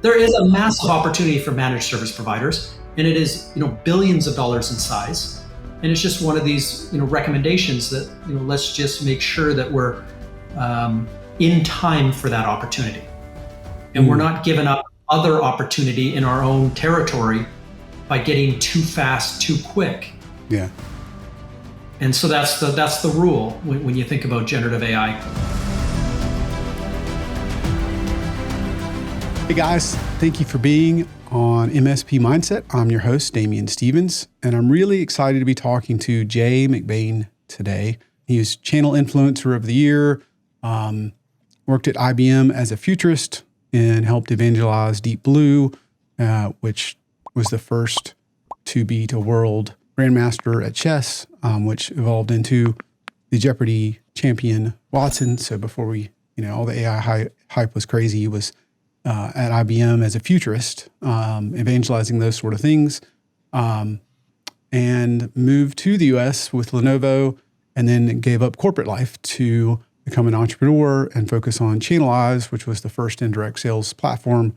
There is a massive opportunity for managed service providers, and it is, billions of dollars in size. And it's just one of these, recommendations that, let's just make sure that we're in time for that opportunity. And we're not giving up other opportunity in our own territory by getting too fast, too quick. Yeah. And so that's the rule when you think about generative AI. Hey guys, thank you for being on MSP Mindset. I'm your host, Damien Stevens, and I'm really excited to be talking to Jay McBain today. He's Channel Influencer of the Year, worked at IBM as a futurist, and helped evangelize Deep Blue, which was the first to beat a world grandmaster at chess, which evolved into the Jeopardy champion Watson. So before all the AI hype was crazy, he was at IBM as a futurist, evangelizing those sort of things, and moved to the US with Lenovo, and then gave up corporate life to become an entrepreneur and focus on Canalys, which was the first indirect sales platform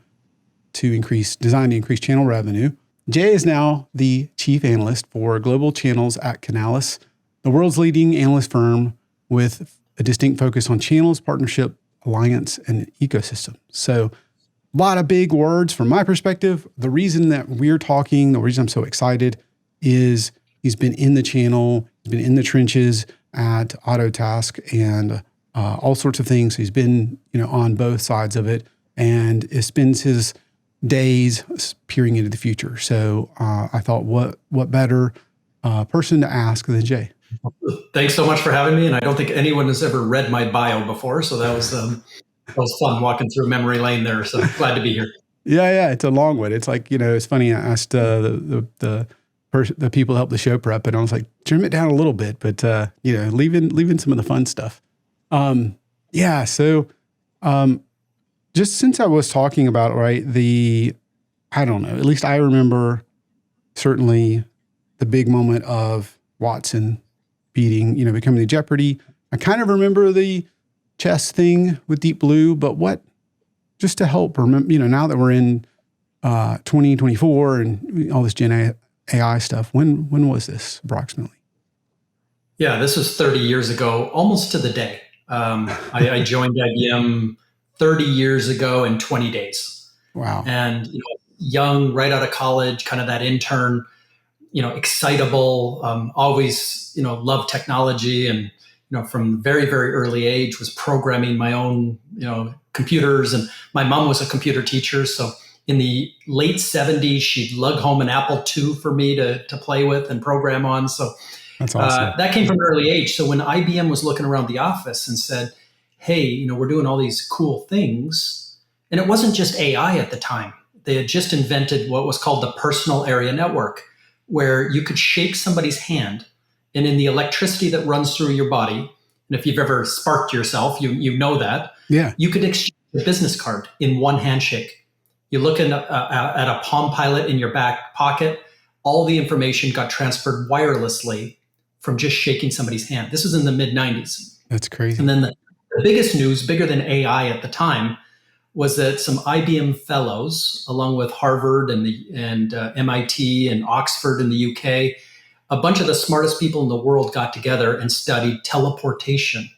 designed to increase channel revenue. Jay is now the chief analyst for global channels at Canalys, the world's leading analyst firm with a distinct focus on channels, partnership, alliance, and ecosystem. So a lot of big words from my perspective. The reason that we're talking, the reason I'm so excited is he's been in the channel, he's been in the trenches at Autotask and all sorts of things. He's been, on both sides of it, and it spends his days peering into the future. So I thought, what better person to ask than Jay? Thanks so much for having me. And I don't think anyone has ever read my bio before, so that was fun walking through memory lane there. So glad to be here. Yeah, it's a long one. It's like, it's funny. I asked the people who help the show prep, and I was like, trim it down a little bit, but leaving some of the fun stuff. So just since I was talking about, right, I don't know, at least I remember certainly the big moment of Watson becoming the Jeopardy. I kind of remember the chess thing with Deep Blue, but just to help remember, now that we're in 2024 and all this Gen AI stuff, when was this approximately? Yeah, this was 30 years ago, almost to the day. I joined IBM 30 years ago in 20 days. Wow. And, young, right out of college, kind of that intern, excitable, always, loved technology, and, from very, very early age was programming my own, computers. And my mom was a computer teacher. So in the late 70s, she'd lug home an Apple II for me to play with and program on. So that's awesome. That came from an early age. So when IBM was looking around the office and said, hey, we're doing all these cool things. And it wasn't just AI at the time. They had just invented what was called the personal area network, where you could shake somebody's hand, and in the electricity that runs through your body, and if you've ever sparked yourself, you know that, you could exchange a business card in one handshake. You look at a Palm Pilot in your back pocket, all the information got transferred wirelessly from just shaking somebody's hand. This was in the mid-90s. That's crazy. And then the biggest news, bigger than AI at the time, was that some IBM fellows, along with Harvard and MIT and Oxford in the UK, a bunch of the smartest people in the world got together and studied teleportation,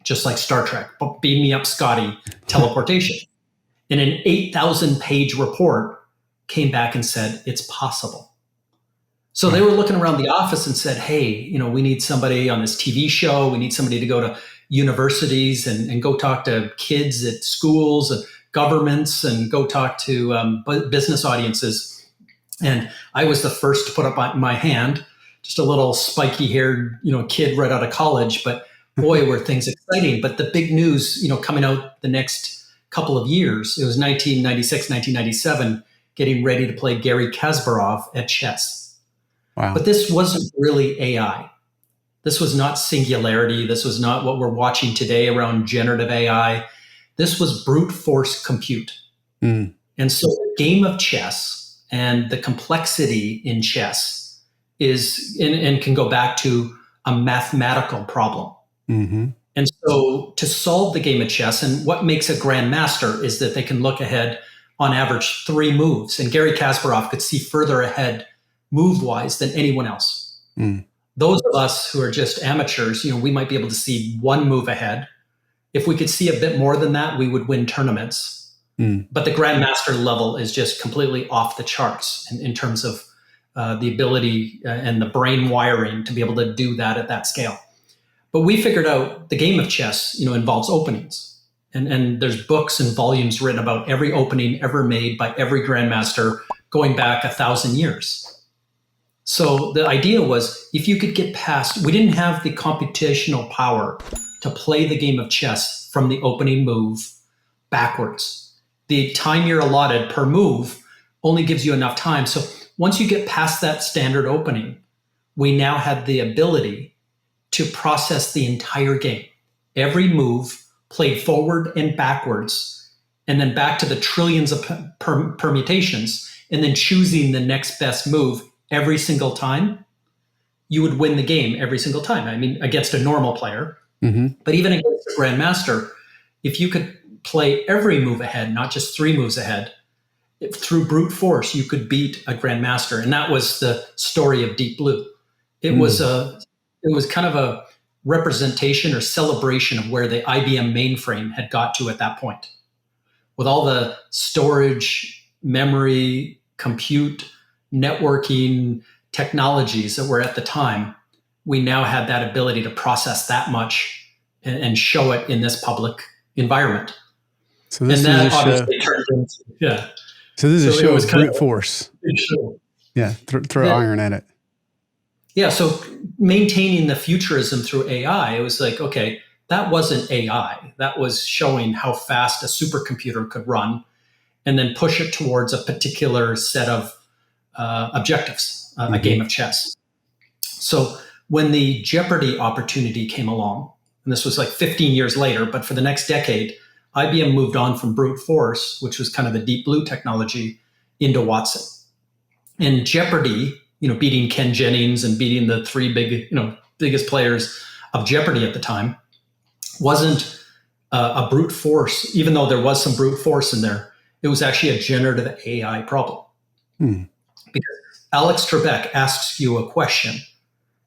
just like Star Trek. Beam me up, Scotty, teleportation. And an 8,000-page report came back and said, it's possible. So they were looking around the office and said, hey, we need somebody on this TV show. We need somebody to go to universities and go talk to kids at schools and governments and go talk to business audiences. And I was the first to put up my hand, just a little spiky haired, kid right out of college. But boy, were things exciting. But the big news, coming out the next couple of years, it was 1996, 1997, getting ready to play Garry Kasparov at chess. Wow. But this wasn't really AI. This was not singularity. This was not what we're watching today around generative AI. This was brute force compute. And so the game of chess and the complexity in chess is, and can go back to a mathematical problem. And so to solve the game of chess, and what makes a grandmaster is that they can look ahead on average 3 moves. And Gary Kasparov could see further ahead move-wise than anyone else. Those of us who are just amateurs, we might be able to see 1 move ahead. If we could see a bit more than that, we would win tournaments. But the grandmaster level is just completely off the charts in terms of the ability and the brain wiring to be able to do that at that scale. But we figured out the game of chess, involves openings. And there's books and volumes written about every opening ever made by every grandmaster going back 1,000 years. So the idea was, if you could get past, we didn't have the computational power to play the game of chess from the opening move backwards. The time you're allotted per move only gives you enough time. So once you get past that standard opening, we now had the ability to process the entire game. Every move played forward and backwards, and then back to the trillions of permutations, and then choosing the next best move every single time, you would win the game every single time. I mean, against a normal player, but even against a grandmaster, if you could play every move ahead, not just 3 moves ahead, through brute force, you could beat a grandmaster. And that was the story of Deep Blue. It was kind of a representation or celebration of where the IBM mainframe had got to at that point. With all the storage, memory, compute, networking technologies that were at the time, we now had that ability to process that much and show it in this public environment. So this and that is a obviously show. turned into, So this is a show was of kind brute force. Yeah, throw iron at it. Yeah, so maintaining the futurism through AI, it was like, okay, that wasn't AI. That was showing how fast a supercomputer could run and then push it towards a particular set of objectives, a game of chess. So when the Jeopardy opportunity came along, and this was like 15 years later, but for the next decade, IBM moved on from brute force, which was kind of the Deep Blue technology, into Watson. And Jeopardy, beating Ken Jennings and beating the 3 biggest players of Jeopardy at the time, wasn't a brute force, even though there was some brute force in there. It was actually a generative AI problem. Because Alex Trebek asks you a question,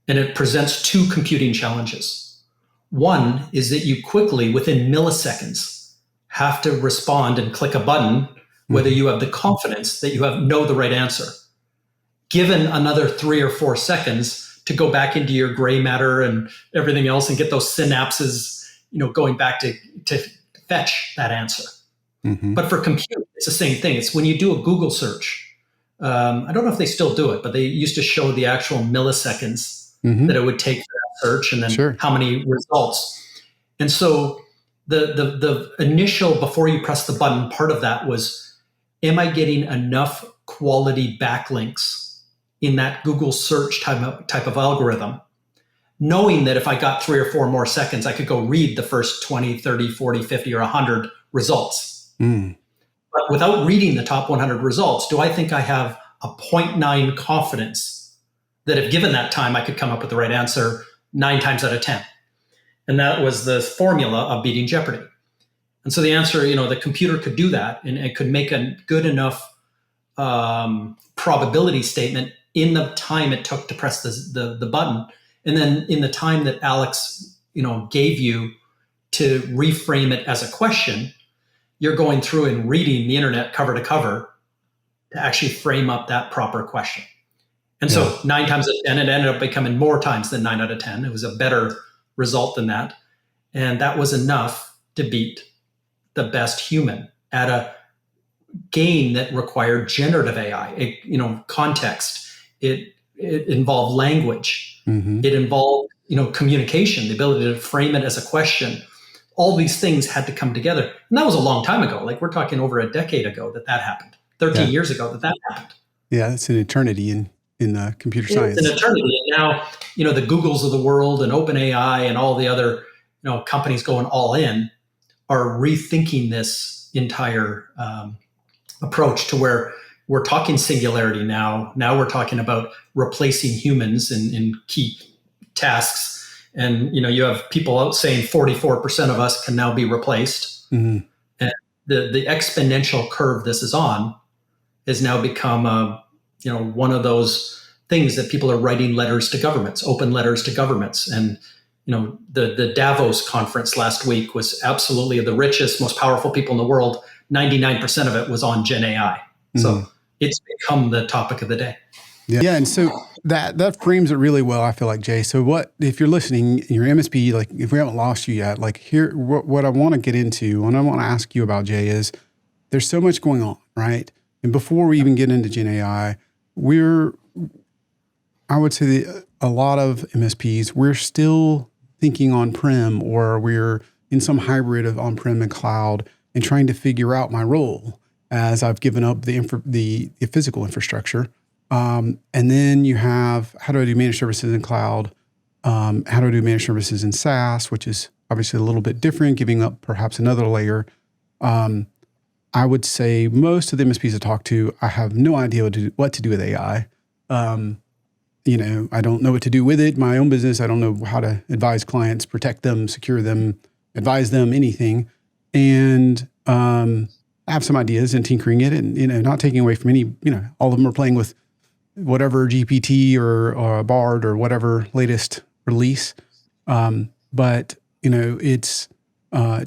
and it presents 2 computing challenges. One is that you quickly, within milliseconds, have to respond and click a button, whether you have the confidence that you know the right answer. Given another 3 or 4 seconds to go back into your gray matter and everything else and get those synapses, going back to fetch that answer. But for compute, it's the same thing. It's when you do a Google search. I don't know if they still do it, but they used to show the actual milliseconds that it would take for that search and then how many results. And so the initial, before you press the button, part of that was, am I getting enough quality backlinks in that Google search type of algorithm, knowing that if I got 3 or 4 more seconds, I could go read the first 20, 30, 40, 50, or 100 results. But without reading the top 100 results, do I think I have a 0.9 confidence that if given that time, I could come up with the right answer 9 times out of 10? And that was the formula of beating Jeopardy. And so the answer, the computer could do that, and it could make a good enough probability statement in the time it took to press the button. And then in the time that Alex, gave you to reframe it as a question, you're going through and reading the internet cover to cover to actually frame up that proper question. And so 9 times out of 10, it ended up becoming more times than 9 out of 10. It was a better result than that. And that was enough to beat the best human at a game that required generative AI, context. It involved language. It involved, communication, the ability to frame it as a question. All these things had to come together. And that was a long time ago. Like, we're talking over a decade ago that happened. 13 years ago that happened. Yeah, it's an eternity in computer science. It's an eternity. And now, the Googles of the world and OpenAI and all the other, companies going all in are rethinking this entire approach to where we're talking singularity now. Now we're talking about replacing humans in key tasks. And, you have people out saying 44% of us can now be replaced. And the exponential curve this is on has now become one of those things that people are writing letters to governments, open letters to governments. And the Davos conference last week was absolutely the richest, most powerful people in the world. 99% of it was on Gen AI. So it's become the topic of the day. Yeah. And so that frames it really well, I feel like, Jay. So what, if you're listening, your MSP, like if we haven't lost you yet, like here, what I want to get into and I want to ask you about, Jay, is there's so much going on, right? And before we even get into Gen AI, I would say a lot of MSPs, we're still thinking on-prem, or we're in some hybrid of on-prem and cloud and trying to figure out my role as I've given up the physical infrastructure. And then you have, how do I do managed services in cloud? How do I do managed services in SaaS, which is obviously a little bit different, giving up perhaps another layer. I would say most of the MSPs I talk to, I have no idea what to do with AI. I don't know what to do with it. My own business, I don't know how to advise clients, protect them, secure them, advise them, anything. And I have some ideas and tinkering it, and not taking away from any. All of them are playing with whatever GPT or Bard or whatever latest release. But it's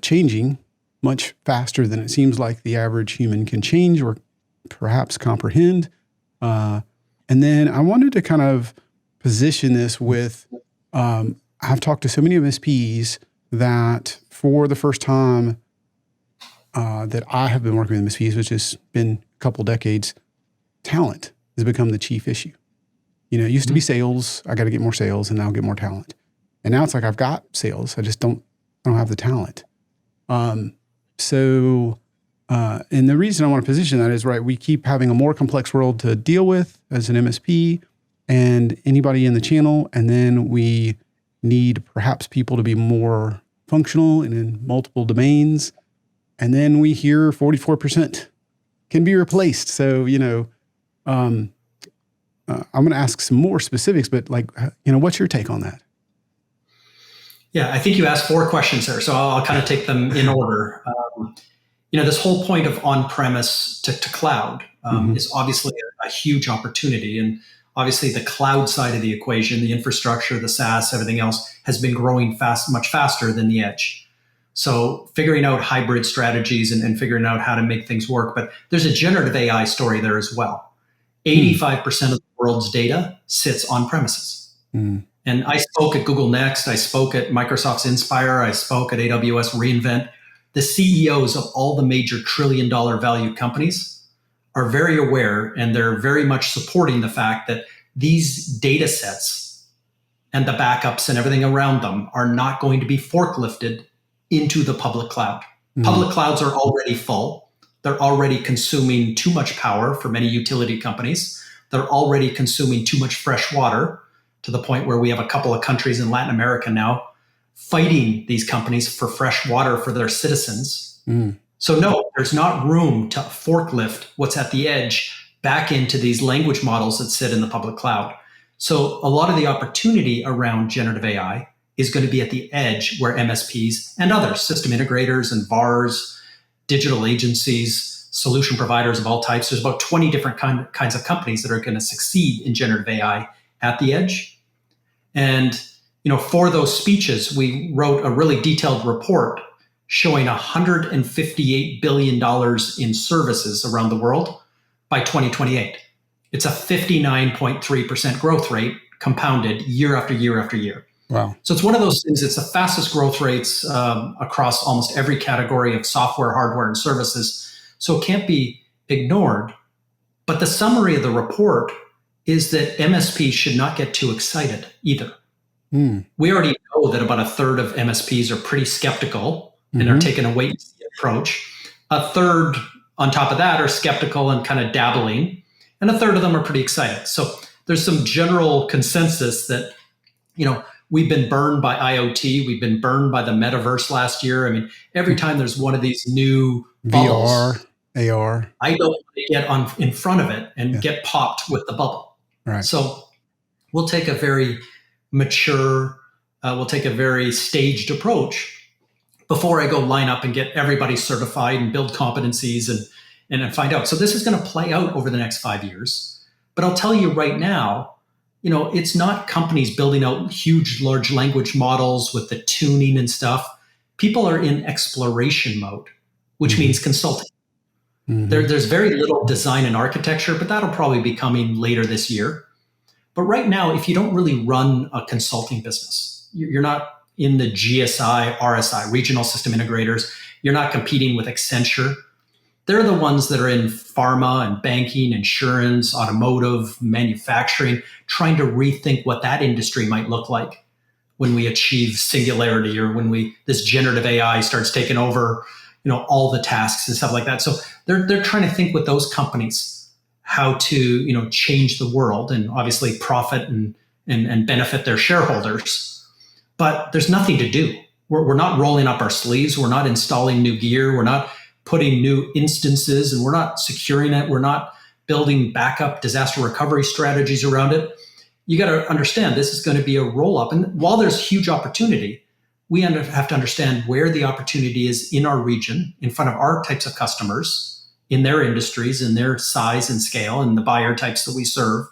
changing much faster than it seems like the average human can change or perhaps comprehend. And then I wanted to kind of position this with, I've talked to so many MSPs that for the first time that I have been working with MSPs, which has been a couple decades, talent has become the chief issue. It used to be sales. I got to get more sales, and now I'll get more talent. And now it's like, I've got sales. I don't have the talent. And the reason I want to position that is, right, we keep having a more complex world to deal with as an MSP and anybody in the channel. And then we need perhaps people to be more functional and in multiple domains. And then we hear 44% can be replaced. So, I'm going to ask some more specifics, but what's your take on that? Yeah, I think you asked 4 questions there, so I'll kind of take them in order. This whole point of on-premise to cloud is obviously a huge opportunity. And obviously the cloud side of the equation, the infrastructure, the SaaS, everything else has been growing much faster than the edge. So figuring out hybrid strategies and figuring out how to make things work. But there's a generative AI story there as well. 85% of the world's data sits on premises. And I spoke at Google Next. I spoke at Microsoft's Inspire. I spoke at AWS reInvent. The CEOs of all the major trillion-dollar value companies are very aware, and they're very much supporting the fact that these data sets and the backups and everything around them are not going to be forklifted into the public cloud. Public clouds are already full. They're already consuming too much power for many utility companies. They're already consuming too much fresh water, to the point where we have a couple of countries in Latin America now fighting these companies for fresh water for their citizens. So no, there's not room to forklift what's at the edge back into these language models that sit in the public cloud. So a lot of the opportunity around generative AI is going to be at the edge, where MSPs and others, system integrators and VARs, digital agencies, solution providers of all types, there's about 20 different kinds of companies that are going to succeed in generative AI at the edge. And for those speeches, we wrote a really detailed report showing $158 billion in services around the world by 2028. It's a 59.3% growth rate compounded year after year after year. Wow. So it's one of those things, it's the fastest growth rates across almost every category of software, hardware, and services. So it can't be ignored. But the summary of the report is that MSPs should not get too excited either. We already know that about a third of MSPs are pretty skeptical and are taking a wait and see approach. A third on top of that are skeptical and kind of dabbling. And a third of them are pretty excited. So there's some general consensus that, we've been burned by IoT. We've been burned by the metaverse last year. I mean, every time there's one of these new bubbles, VR, AR, I don't want to get in front of it and get popped with the bubble. Right. So we'll take a very mature, we'll take a very staged approach. before I go line up and get everybody certified and build competencies and find out. So this is going to play out over the next 5 years. But I'll tell you right now, it's not companies building out huge, large language models with the tuning and stuff. People are in exploration mode, which means consulting. There's very little design and architecture, but that'll probably be coming later this year. But right now, if you don't really run a consulting business, you're not in the GSI, RSI, regional system integrators, you're not competing with Accenture. They're the ones that are in pharma and banking, insurance, automotive, manufacturing, trying to rethink what that industry might look like when we achieve singularity or when this generative AI starts taking over, all the tasks and stuff like that. So they're trying to think with those companies how to, change the world and obviously profit and benefit their shareholders. But there's nothing to do. We're not rolling up our sleeves. We're not installing new gear. We're not putting new instances, and we're not securing it. We're not building backup disaster recovery strategies around it. You got to understand this is going to be a roll up. And while there's huge opportunity, we have to understand where the opportunity is in our region, in front of our types of customers, in their industries, in their size and scale, and the buyer types that we serve.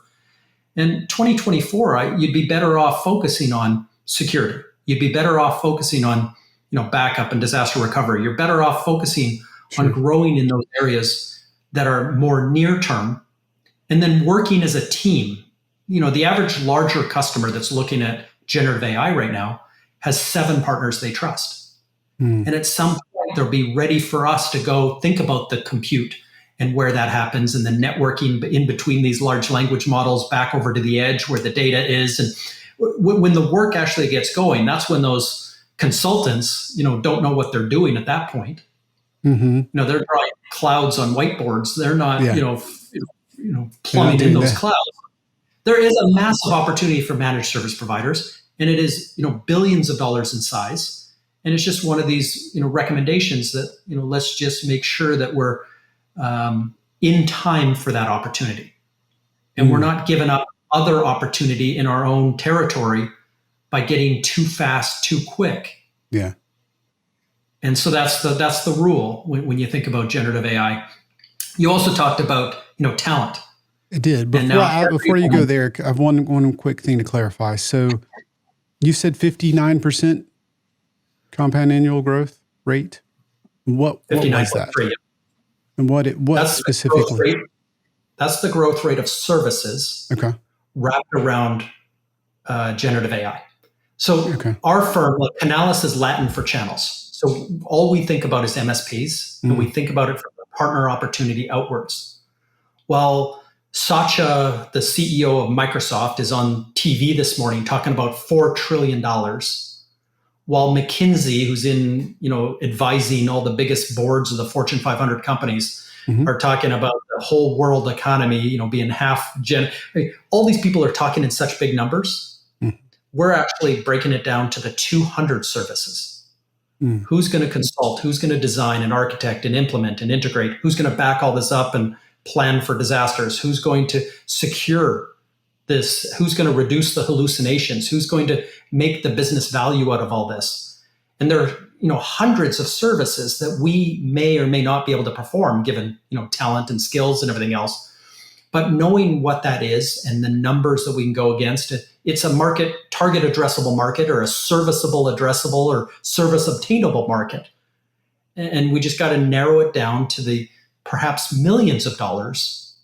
And 2024, you'd be better off focusing on security. You'd be better off focusing on, backup and disaster recovery. You're better off focusing on growing in those areas that are more near term, and then working as a team. The average larger customer that's looking at generative AI right now has 7 partners they trust. And at some point, they'll be ready for us to go think about the compute and where that happens and the networking in between these large language models back over to the edge where the data is. And when the work actually gets going, that's when those consultants, don't know what they're doing at that point. They're drawing clouds on whiteboards. They're not, plumbing in those clouds. There is a massive opportunity for managed service providers, and it is, billions of dollars in size. And it's just one of these, recommendations that, let's just make sure that we're in time for that opportunity. And we're not giving up other opportunity in our own territory by getting too fast, too quick. Yeah. And so that's the rule when you think about generative AI. You also talked about, talent. It did. Before you go there, I have one quick thing to clarify. So you said 59% compound annual growth rate. What was that? And what that's specifically? That's the growth rate of services wrapped around generative AI. So our firm, Canalys, is Latin for channels. So all we think about is MSPs, and we think about it from the partner opportunity outwards. While Satya, the CEO of Microsoft, is on TV this morning talking about $4 trillion, while McKinsey, who's in, advising all the biggest boards of the Fortune 500 companies, are talking about the whole world economy, being all these people are talking in such big numbers. We're actually breaking it down to the 200 services. Who's going to consult? Who's going to design and architect and implement and integrate? Who's going to back all this up and plan for disasters? Who's going to secure this? Who's going to reduce the hallucinations? Who's going to make the business value out of all this? And there are, hundreds of services that we may or may not be able to perform given, talent and skills and everything else. But knowing what that is and the numbers that we can go against it, it's a target addressable market or a serviceable addressable or service obtainable market. And we just got to narrow it down to the perhaps millions of dollars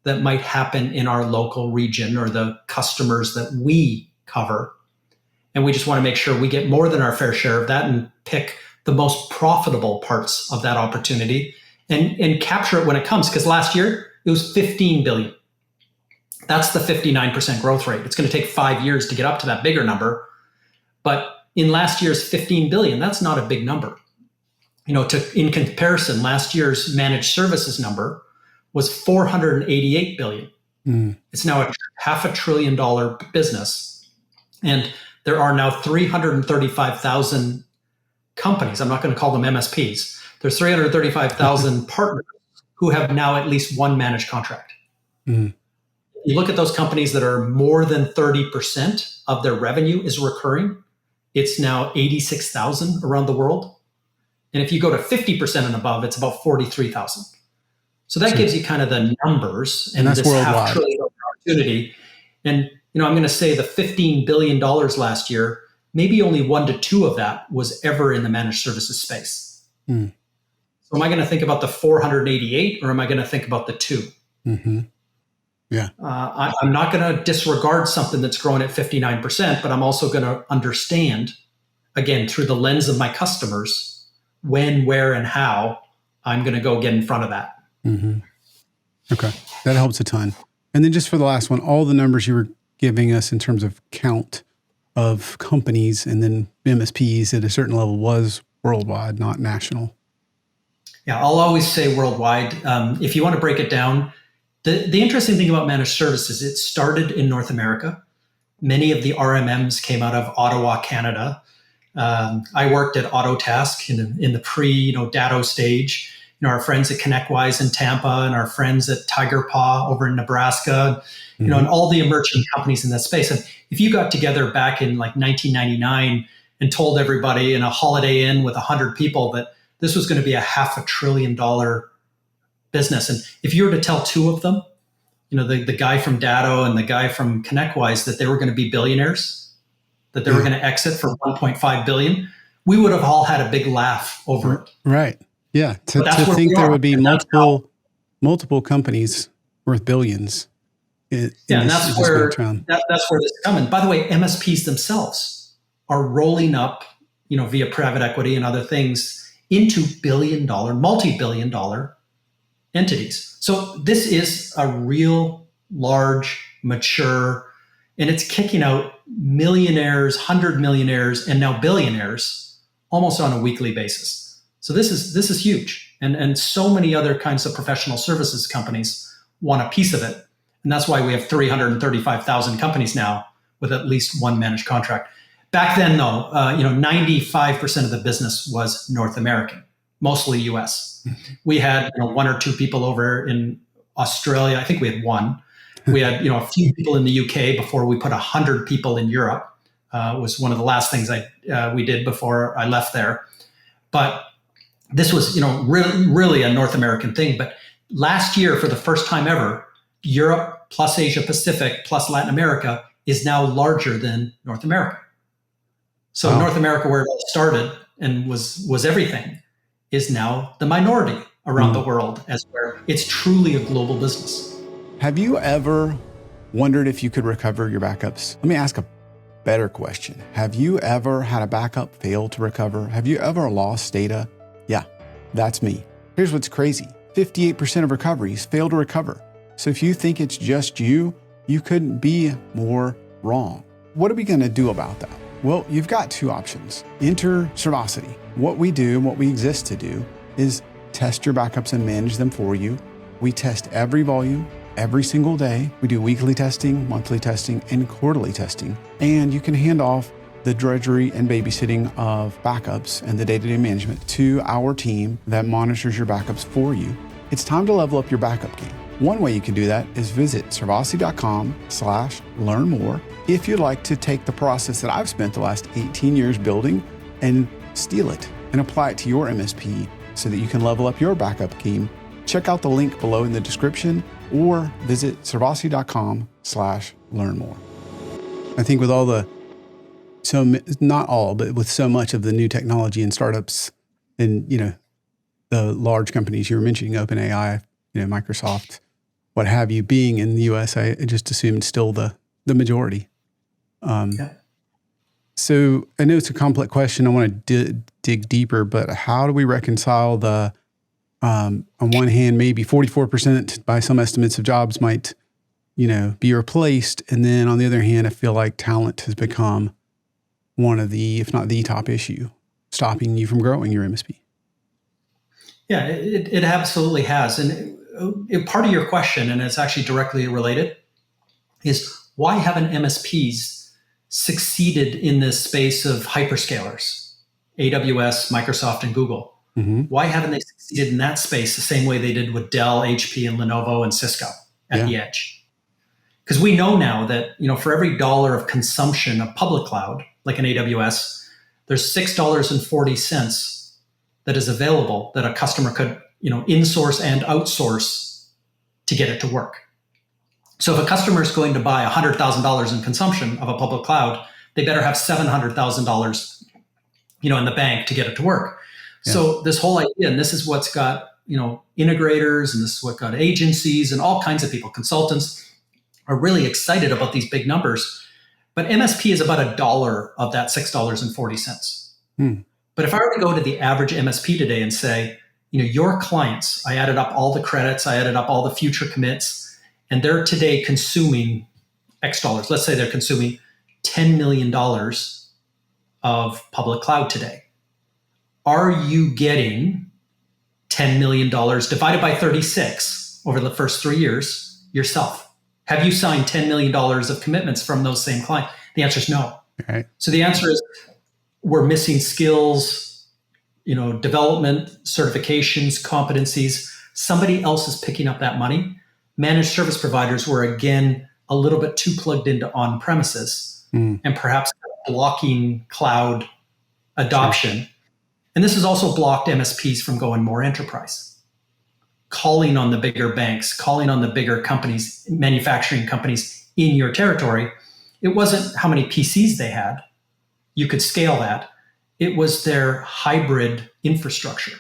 that might happen in our local region or the customers that we cover. And we just want to make sure we get more than our fair share of that and pick the most profitable parts of that opportunity and capture it when it comes. Because last year it was 15 billion. That's the 59% growth rate. It's going to take 5 years to get up to that bigger number. But in last year's 15 billion, that's not a big number. In comparison, last year's managed services number was 488 billion. It's now a $500 billion business. And there are now 335,000 companies. I'm not going to call them MSPs. There's 335,000 partners who have now at least one managed contract. You look at those companies that are more than 30% of their revenue is recurring. It's now 86,000 around the world. And if you go to 50% and above, it's about 43,000. So that gives you kind of the numbers and that's this worldwide. $500 billion opportunity. And I'm going to say the $15 billion last year, maybe only 1 to 2 of that was ever in the managed services space. Mm. So am I going to think about the 488 or am I going to think about the 2? Mm-hmm. Yeah. I'm not going to disregard something that's growing at 59%, but I'm also going to understand, again, through the lens of my customers, when, where, and how I'm going to go get in front of that. Mm-hmm. Okay. That helps a ton. And then just for the last one, all the numbers you were giving us in terms of count of companies and then MSPs at a certain level was worldwide, not national. Yeah, I'll always say worldwide. If you want to break it down, the interesting thing about managed services, it started in North America. Many of the RMMs came out of Ottawa, Canada. I worked at Autotask in the pre-Datto stage. Our friends at ConnectWise in Tampa and our friends at TigerPaw over in Nebraska, and all the emerging companies in that space. And if you got together back in like 1999 and told everybody in a Holiday Inn with 100 people that this was going to be a $500 billion business, and if you were to tell 2 of them, the guy from Datto and the guy from ConnectWise, that they were going to be billionaires, that they were going to exit for 1.5 billion, we would have all had a big laugh over it. Right. Yeah. To think there would be multiple companies worth billions. And that's where this is coming. By the way, MSPs themselves are rolling up, via private equity and other things into multi-billion dollar entities. So this is a real large, mature, and it's kicking out millionaires, 100 millionaires, and now billionaires almost on a weekly basis. So this is huge. And so many other kinds of professional services companies want a piece of it. And that's why we have 335,000 companies now with at least one managed contract. Back then, though, 95% of the business was North American, mostly US. We had 1 or 2 people over in Australia. I think we had 1. We had a few people in the UK before we put 100 people in Europe. Was one of the last things we did before I left there. But this was really a North American thing. But last year, for the first time ever, Europe plus Asia Pacific plus Latin America is now larger than North America. So North America, where it all started and was everything, is now the minority around the world, as where it's truly a global business. Have you ever wondered if you could recover your backups? Let me ask a better question. Have you ever had a backup fail to recover? Have you ever lost data? Yeah, that's me. Here's what's crazy. 58% of recoveries fail to recover. So if you think it's just you couldn't be more wrong. What are we going to do about that? Well, you've got 2 options. Enter Servosity. What we do and what we exist to do is test your backups and manage them for you. We test every volume, every single day. We do weekly testing, monthly testing, and quarterly testing. And you can hand off the drudgery and babysitting of backups and the day-to-day management to our team that monitors your backups for you. It's time to level up your backup game. One way you can do that is visit servosity.com/learn more. If you'd like to take the process that I've spent the last 18 years building and steal it and apply it to your MSP so that you can level up your backup game, check out the link below in the description or visit servosity.com/learn more. I think with not all, but with so much of the new technology and startups and, the large companies you were mentioning, OpenAI, Microsoft, what have you, being in the US, I just assumed still the majority. So I know it's a complex question. I want to dig deeper, but how do we reconcile the, on one hand, maybe 44% by some estimates of jobs might, be replaced. And then on the other hand, I feel like talent has become one of the, if not the top issue, stopping you from growing your MSP. Yeah, it absolutely has. And part of your question, and it's actually directly related, is why haven't MSPs succeeded in this space of hyperscalers, AWS, Microsoft, and Google? Mm-hmm. Why haven't they succeeded in that space the same way they did with Dell, HP, and Lenovo and Cisco at the edge? Because we know now that, for every $1 of consumption of public cloud, like an AWS, there's $6.40 that is available that a customer could, insource and outsource to get it to work. So if a customer is going to buy $100,000 in consumption of a public cloud, they better have $700,000, in the bank to get it to work. Yeah. So this whole idea, and this is what's got, integrators, and this is what got agencies and all kinds of people, consultants, are really excited about these big numbers. But MSP is about $1 of that $6.40. But if I were to go to the average MSP today and say, your clients, I added up all the credits, I added up all the future commits, and they're today consuming X dollars. Let's say they're consuming $10 million of public cloud today. Are you getting $10 million divided by 36 over the first 3 years yourself? Have you signed $10 million of commitments from those same clients? The answer is no. Okay. So the answer is we're missing skills, development, certifications, competencies. Somebody else is picking up that money. Managed service providers were, again, a little bit too plugged into on-premises and perhaps blocking cloud adoption. Sure. And this has also blocked MSPs from going more enterprise, calling on the bigger banks, calling on the bigger companies, manufacturing companies in your territory. It wasn't how many PCs they had. You could scale that. It was their hybrid infrastructure.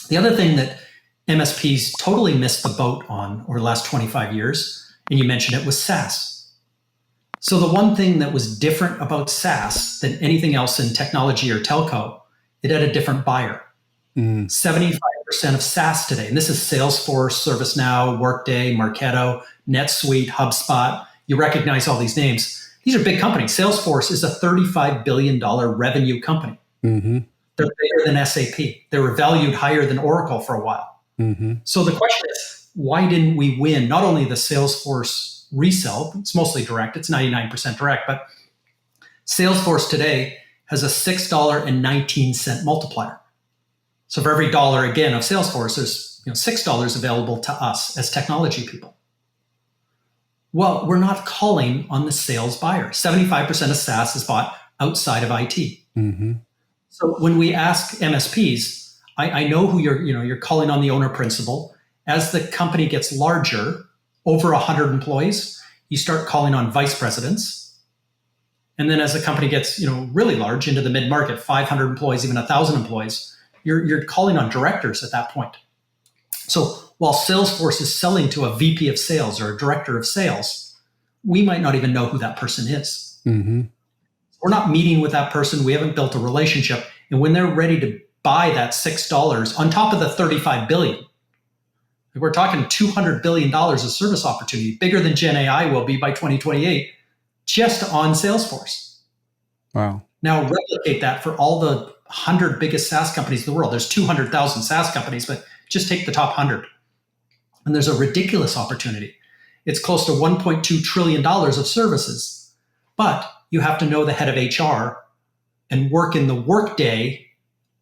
The other thing that MSPs totally missed the boat on over the last 25 years, and you mentioned it, was SaaS. So the one thing that was different about SaaS than anything else in technology or telco, it had a different buyer. 75% of SaaS today, and this is Salesforce, ServiceNow, Workday, Marketo, NetSuite, HubSpot. You recognize all these names. These are big companies. Salesforce is a $35 billion revenue company. Mm-hmm. They're bigger than SAP. They were valued higher than Oracle for a while. Mm-hmm. So the question is, why didn't we win not only the Salesforce resell, it's mostly direct, it's 99% direct, but Salesforce today has a $6.19 multiplier. So for every dollar, again, of Salesforce, there's $6 available to us as technology people. Well, we're not calling on the sales buyer. 75% of SaaS is bought outside of IT. Mm-hmm. So when we ask MSPs, I know who you're calling on the owner principal. As the company gets larger, over 100 employees, you start calling on vice presidents. And then as the company gets really large into the mid-market, 500 employees, even 1,000 employees, you're calling on directors at that point. So while Salesforce is selling to a VP of sales or a director of sales, we might not even know who that person is. Mm-hmm. We're not meeting with that person. We haven't built a relationship. And when they're ready to buy that $6 on top of the $35 billion, we're talking $200 billion of service opportunity, bigger than Gen AI will be by 2028, just on Salesforce. Wow. Now replicate that for all the 100 biggest SaaS companies in the world. There's 200,000 SaaS companies, but just take the top 100. And there's a ridiculous opportunity. It's close to $1.2 trillion of services, but you have to know the head of HR and work in the Workday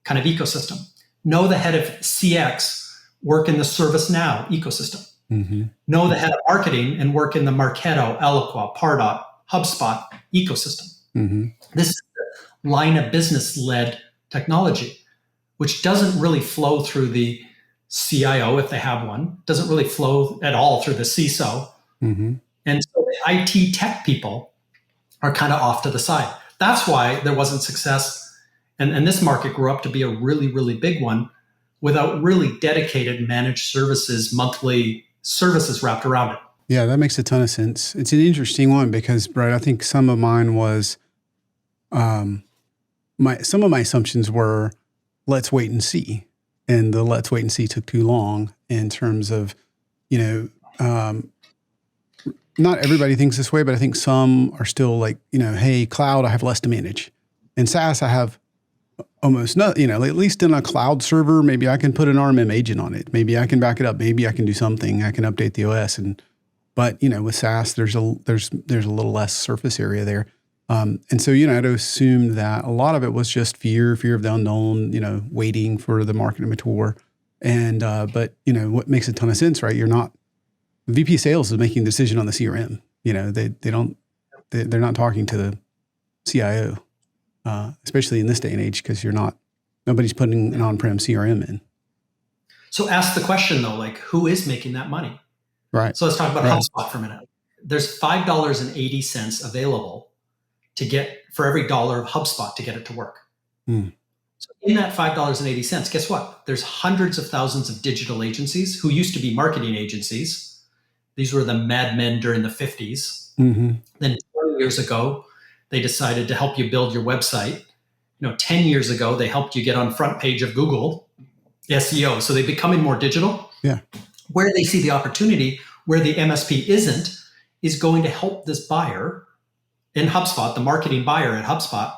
kind of ecosystem. Know the head of CX, work in the ServiceNow ecosystem. Mm-hmm. Know the head of marketing and work in the Marketo, Eloqua, Pardot, HubSpot ecosystem. Mm-hmm. This is the line of business-led technology, which doesn't really flow through the CIO if they have one, doesn't really flow at all through the CISO. Mm-hmm. And so the IT tech people are kind of off to the side. That's why there wasn't success. And this market grew up to be a really, really big one without really dedicated managed services, monthly services wrapped around it. Yeah, that makes a ton of sense. It's an interesting one because, Brett, I think some of mine was, some of my assumptions were, let's wait and see. And the let's wait and see took too long in terms of, not everybody thinks this way, but I think some are still like, hey, cloud, I have less to manage. And SaaS, I have almost no, at least in a cloud server, maybe I can put an RMM agent on it. Maybe I can back it up. Maybe I can do something. I can update the OS. But with SaaS, there's a little less surface area there. And so, I'd assume that a lot of it was just fear of the unknown, waiting for the market to mature. And, but what makes a ton of sense, right? VP sales is making the decision on the CRM. They're not talking to the CIO, especially in this day and age, because you're not Nobody's putting an on-prem CRM in. So ask the question though, like who is making that money? Right. So let's talk about Right. HubSpot for a minute. There's $5.80 available to get for every dollar of HubSpot to get it to work. So in that $5.80, guess what? There's hundreds of thousands of digital agencies who used to be marketing agencies. These were the madmen during the 50s. Mm-hmm. Then 20 years ago, they decided to help you build your website. 10 years ago, they helped you get on front page of Google, SEO. So they're becoming more digital. Yeah. Where they see the opportunity, where the MSP isn't, is going to help this buyer in HubSpot, the marketing buyer at HubSpot,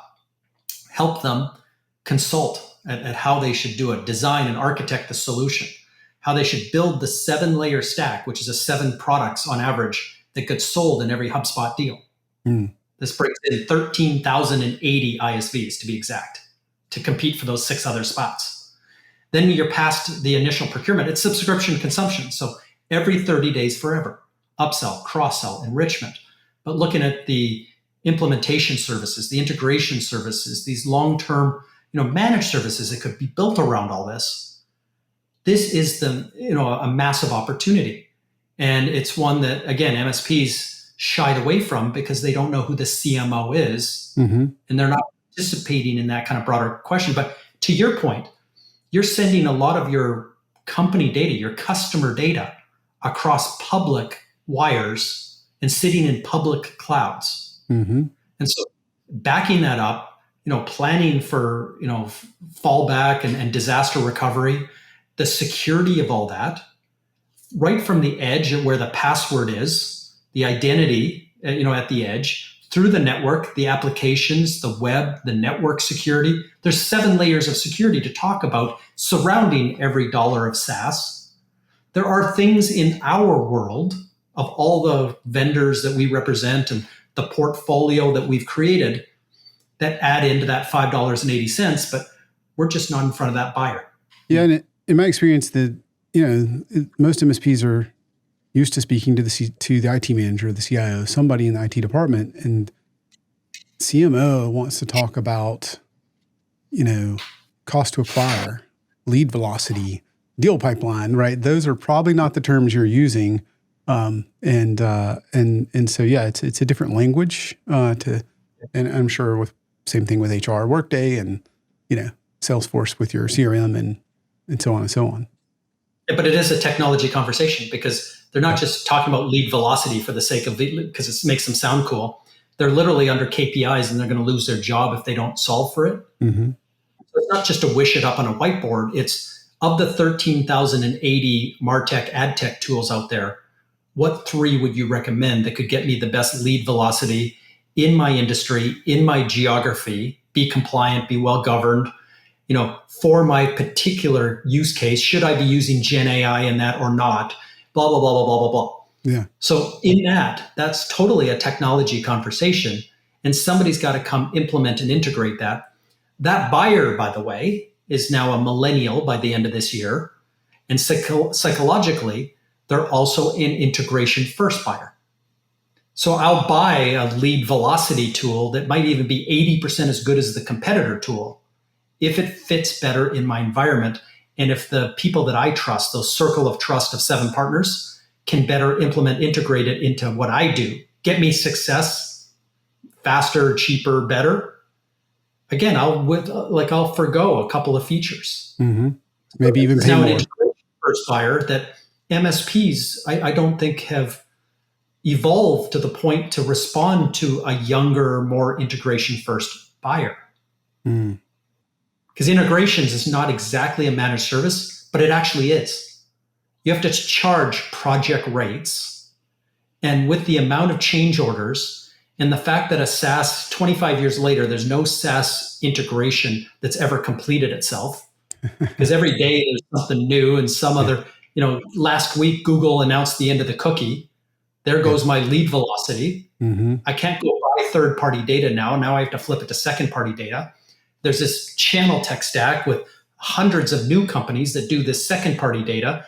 help them consult at how they should do it, design and architect the solution, how they should build the 7-layer stack, which is a 7 products on average that gets sold in every HubSpot deal. This brings in 13,080 ISVs to be exact, to compete for those 6 other spots. Then you're past the initial procurement. It's subscription consumption. So every 30 days forever, upsell, cross-sell, enrichment. But looking at the implementation services, the integration services, these long-term, managed services that could be built around all this. This is a massive opportunity. And it's one that, again, MSPs shied away from because they don't know who the CMO is. Mm-hmm. And they're not participating in that kind of broader question. But to your point, you're sending a lot of your company data, your customer data across public wires and sitting in public clouds. Mm-hmm. And so backing that up, planning for, fallback and disaster recovery, the security of all that, right from the edge where the password is, the identity, at the edge, through the network, the applications, the web, the network security. There's 7 layers of security to talk about surrounding every dollar of SaaS. There are things in our world of all the vendors that we represent and the portfolio that we've created that add into that $5.80, but we're just not in front of that buyer. Yeah, and in my experience, most MSPs are used to speaking to the IT manager, the CIO, somebody in the IT department, and CMO wants to talk about, cost to acquire, lead velocity, deal pipeline, right? Those are probably not the terms you're using, and so yeah, it's a different language and I'm sure same thing with HR, Workday, and Salesforce with your CRM and so on and so on. But it is a technology conversation because they're not just talking about lead velocity for the sake of lead, because it makes them sound cool. They're literally under KPIs and they're going to lose their job if they don't solve for it. Mm-hmm. So it's not just to wish it up on a whiteboard. It's of the 13,080 MarTech, AdTech tools out there, what 3 would you recommend that could get me the best lead velocity in my industry, in my geography, be compliant, be well governed, for my particular use case? Should I be using Gen AI in that or not? Blah, blah, blah, blah, blah, blah, blah. Yeah. So in that's totally a technology conversation, and somebody's got to come implement and integrate that. That buyer, by the way, is now a millennial by the end of this year. And psychologically, they're also an integration first buyer. So I'll buy a lead velocity tool that might even be 80% as good as the competitor tool if it fits better in my environment. And if the people that I trust, those circle of trust of 7 partners, can better implement, integrate it into what I do, get me success faster, cheaper, better. Again, I'll forgo a couple of features. Mm-hmm. Maybe even pay now more. An integration first buyer that MSPs, I don't think have evolved to the point to respond to a younger, more integration first buyer. Because integrations is not exactly a managed service, but it actually is. You have to charge project rates. And with the amount of change orders and the fact that a SaaS, 25 years later, there's no SaaS integration that's ever completed itself. Because every day there's something new and some other, last week Google announced the end of the cookie. There goes my lead velocity. Mm-hmm. I can't go buy third-party data now. Now I have to flip it to second-party data. There's this channel tech stack with hundreds of new companies that do this second-party data.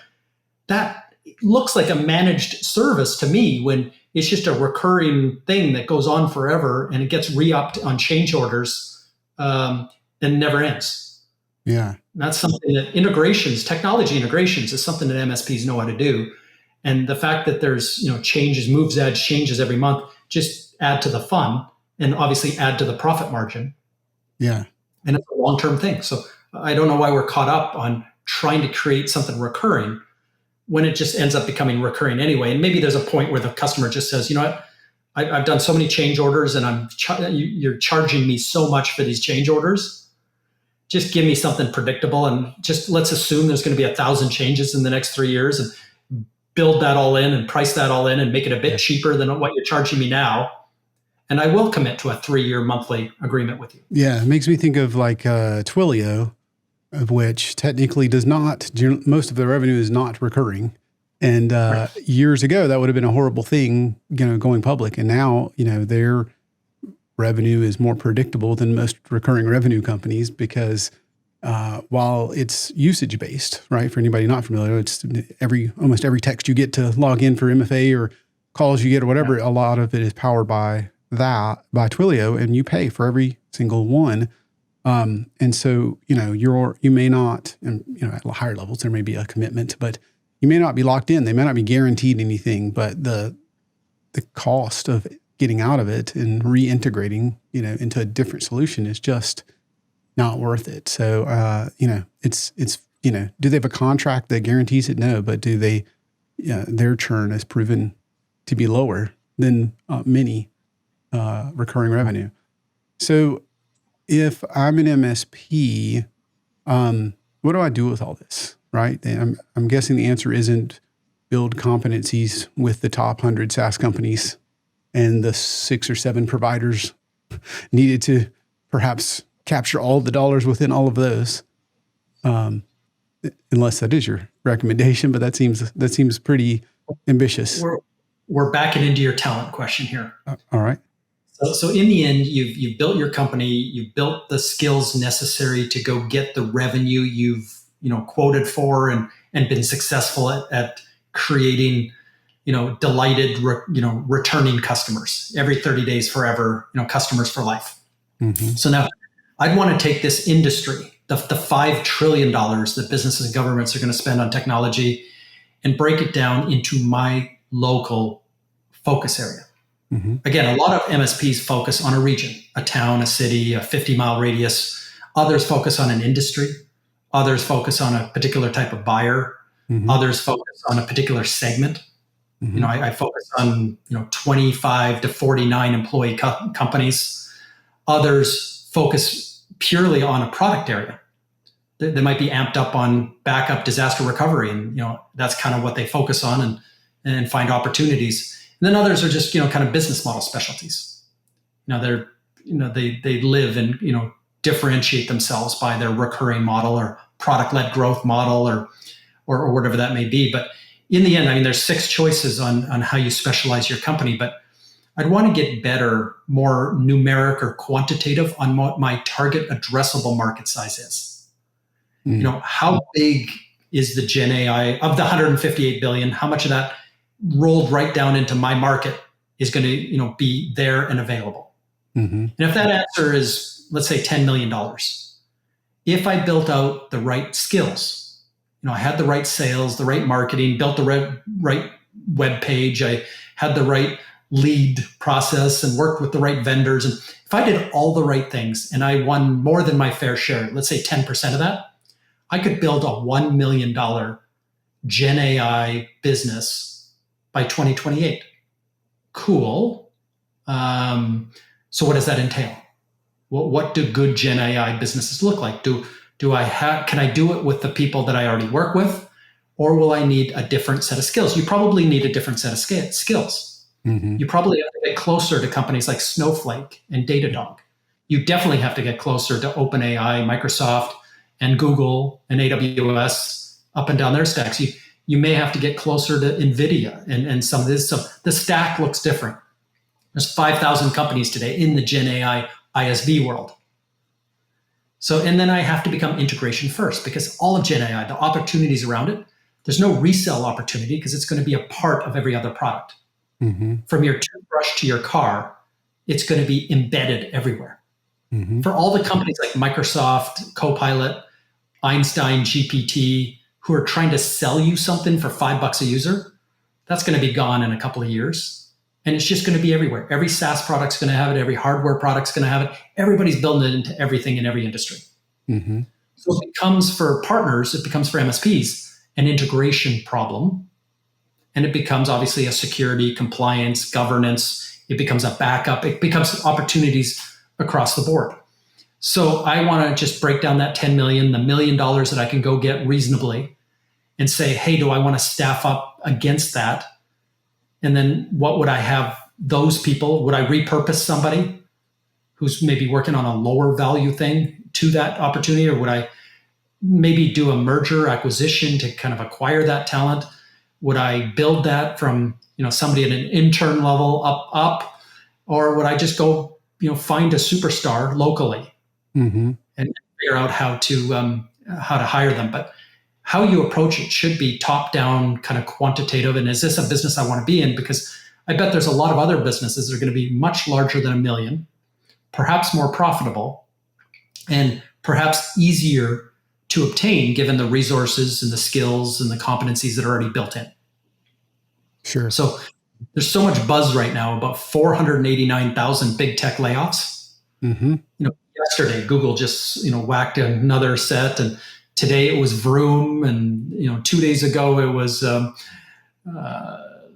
That looks like a managed service to me when it's just a recurring thing that goes on forever and it gets re-upped on change orders and never ends. Yeah. And that's something that technology integrations is something that MSPs know how to do. And the fact that there's, changes every month, just add to the fun and obviously add to the profit margin. Yeah. And it's a long-term thing. So I don't know why we're caught up on trying to create something recurring when it just ends up becoming recurring anyway. And maybe there's a point where the customer just says, you know what, I've done so many change orders and you're charging me so much for these change orders. Just give me something predictable and just let's assume there's going to be 1,000 changes in the next 3 years and build that all in and price that all in and make it a bit cheaper than what you're charging me now. And I will commit to a 3-year monthly agreement with you. Yeah. It makes me think of like Twilio, of which technically most of the revenue is not recurring. And Right. Years ago, that would have been a horrible thing, going public. And now, their revenue is more predictable than most recurring revenue companies because while it's usage based, right? For anybody not familiar, it's almost every text you get to log in for MFA or calls you get or whatever, a lot of it is powered by Twilio, and you pay for every single one. And so, you may not, and, at higher levels, there may be a commitment, but you may not be locked in. They may not be guaranteed anything, but the cost of getting out of it and reintegrating, into a different solution is just not worth it. So, it's, do they have a contract that guarantees it? No, but do they, their churn has proven to be lower than many recurring revenue. So if I'm an MSP, what do I do with all this, right? And I'm guessing the answer isn't build competencies with the top 100 SaaS companies and the 6 or 7 providers needed to perhaps capture all the dollars within all of those, unless that is your recommendation. But that seems pretty ambitious. We're backing into your talent question here. All right. So in the end, you've built your company, you've built the skills necessary to go get the revenue you've quoted for and been successful at creating delighted returning customers every 30 days forever, customers for life. Mm-hmm. So now I'd want to take this industry, the $5 trillion that businesses and governments are going to spend on technology, and break it down into my local focus area. Mm-hmm. Again, a lot of MSPs focus on a region, a town, a city, a 50-mile radius. Others focus on an industry. Others focus on a particular type of buyer. Mm-hmm. Others focus on a particular segment. Mm-hmm. I focus on 25 to 49 employee companies. Others focus purely on a product area. They might be amped up on backup disaster recovery, and that's kind of what they focus on and find opportunities. And then others are just kind of business model specialties. They live and differentiate themselves by their recurring model or product-led growth model or whatever that may be. But in the end, there's 6 choices on how you specialize your company. But I'd want to get better, more numeric or quantitative on what my target addressable market size is. How big is the Gen AI of the 158 billion? How much of that rolled right down into my market is going to be there and available? Mm-hmm. And if that answer is, let's say, $10 million, if I built out the right skills, I had the right sales, the right marketing, built the right web page, I had the right lead process and worked with the right vendors. And if I did all the right things and I won more than my fair share, let's say 10% of that, I could build a $1 million Gen AI business by 2028. Cool. So what does that entail? What do good Gen AI businesses look like? Can I do it with the people that I already work with, or will I need a different set of skills? You probably need a different set of skills. Mm-hmm. You probably have to get closer to companies like Snowflake and Datadog. You definitely have to get closer to OpenAI, Microsoft, and Google and AWS up and down their stacks. You may have to get closer to NVIDIA and some of this. So the stack looks different. There's 5,000 companies today in the Gen AI ISV world. So, and then I have to become integration first, because all of Gen AI, the opportunities around it, there's no resell opportunity because it's going to be a part of every other product. Mm-hmm. From your toothbrush to your car, it's going to be embedded everywhere. Mm-hmm. For all the companies like Microsoft, Copilot, Einstein GPT, who are trying to sell you something for $5 a user, that's going to be gone in a couple of years. And it's just going to be everywhere. Every SaaS product's going to have it. Every hardware product's going to have it. Everybody's building it into everything in every industry. Mm-hmm. So it becomes for partners, it becomes for MSPs, an integration problem. And it becomes obviously a security, compliance, governance. It becomes a backup. It becomes opportunities across the board. So I want to just break down that 10 million, the $1 million that I can go get reasonably and say, hey, do I want to staff up against that? And then what would I have those people? Would I repurpose somebody who's maybe working on a lower value thing to that opportunity? Or would I maybe do a merger acquisition to kind of acquire that talent? Would I build that from, somebody at an intern level up? Or would I just go, find a superstar locally Mm-hmm. and figure out how to hire them? But how you approach it should be top down, kind of quantitative. And is this a business I want to be in? Because I bet there's a lot of other businesses that are going to be much larger than 1 million, perhaps more profitable, and perhaps easier to obtain given the resources and the skills and the competencies that are already built in. Sure. So there's so much buzz right now about 489,000 big tech layoffs. Mm-hmm. Yesterday Google just whacked another set, and today it was Vroom, and 2 days ago it was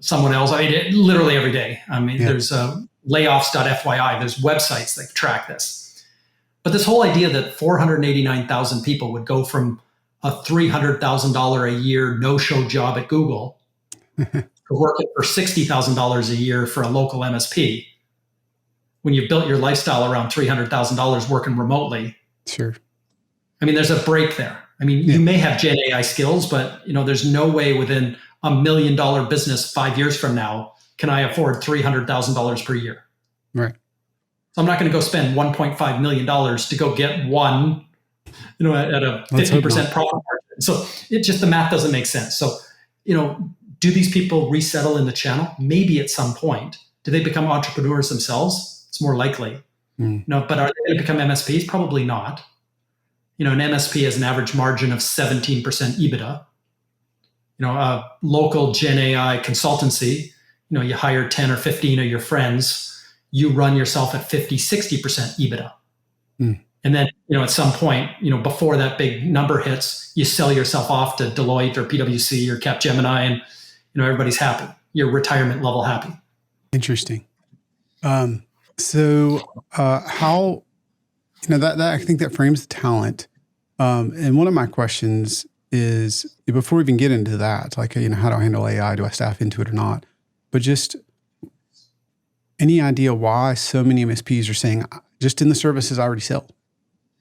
someone else. I mean, literally every day. I mean, there's layoffs.fyi. There's websites that track this. But this whole idea that 489,000 people would go from a $300,000 a year no-show job at Google to working for $60,000 a year for a local MSP, when you've built your lifestyle around $300,000 working remotely. Sure. I mean, there's a break there. I mean, you may have Gen AI skills, but there's no way within $1 million business 5 years from now can I afford $300,000 per year. Right. So I'm not going to go spend $1.5 million to go get one, at a 50% profit margin. So it just, the math doesn't make sense. So, do these people resettle in the channel? Maybe at some point. Do they become entrepreneurs themselves? It's more likely. But are they going to become MSPs? Probably not. An MSP has an average margin of 17% EBITDA. A local Gen AI consultancy, you hire 10 or 15 of your friends, you run yourself at 50, 60% EBITDA. And then, at some point, before that big number hits, you sell yourself off to Deloitte or PwC or Capgemini, and, everybody's happy. You're retirement level happy. Interesting. So how, that I think that frames the talent. And one of my questions is, before we even get into that, like, how do I handle AI? Do I staff into it or not? But just any idea why so many MSPs are saying, just in the services I already sell,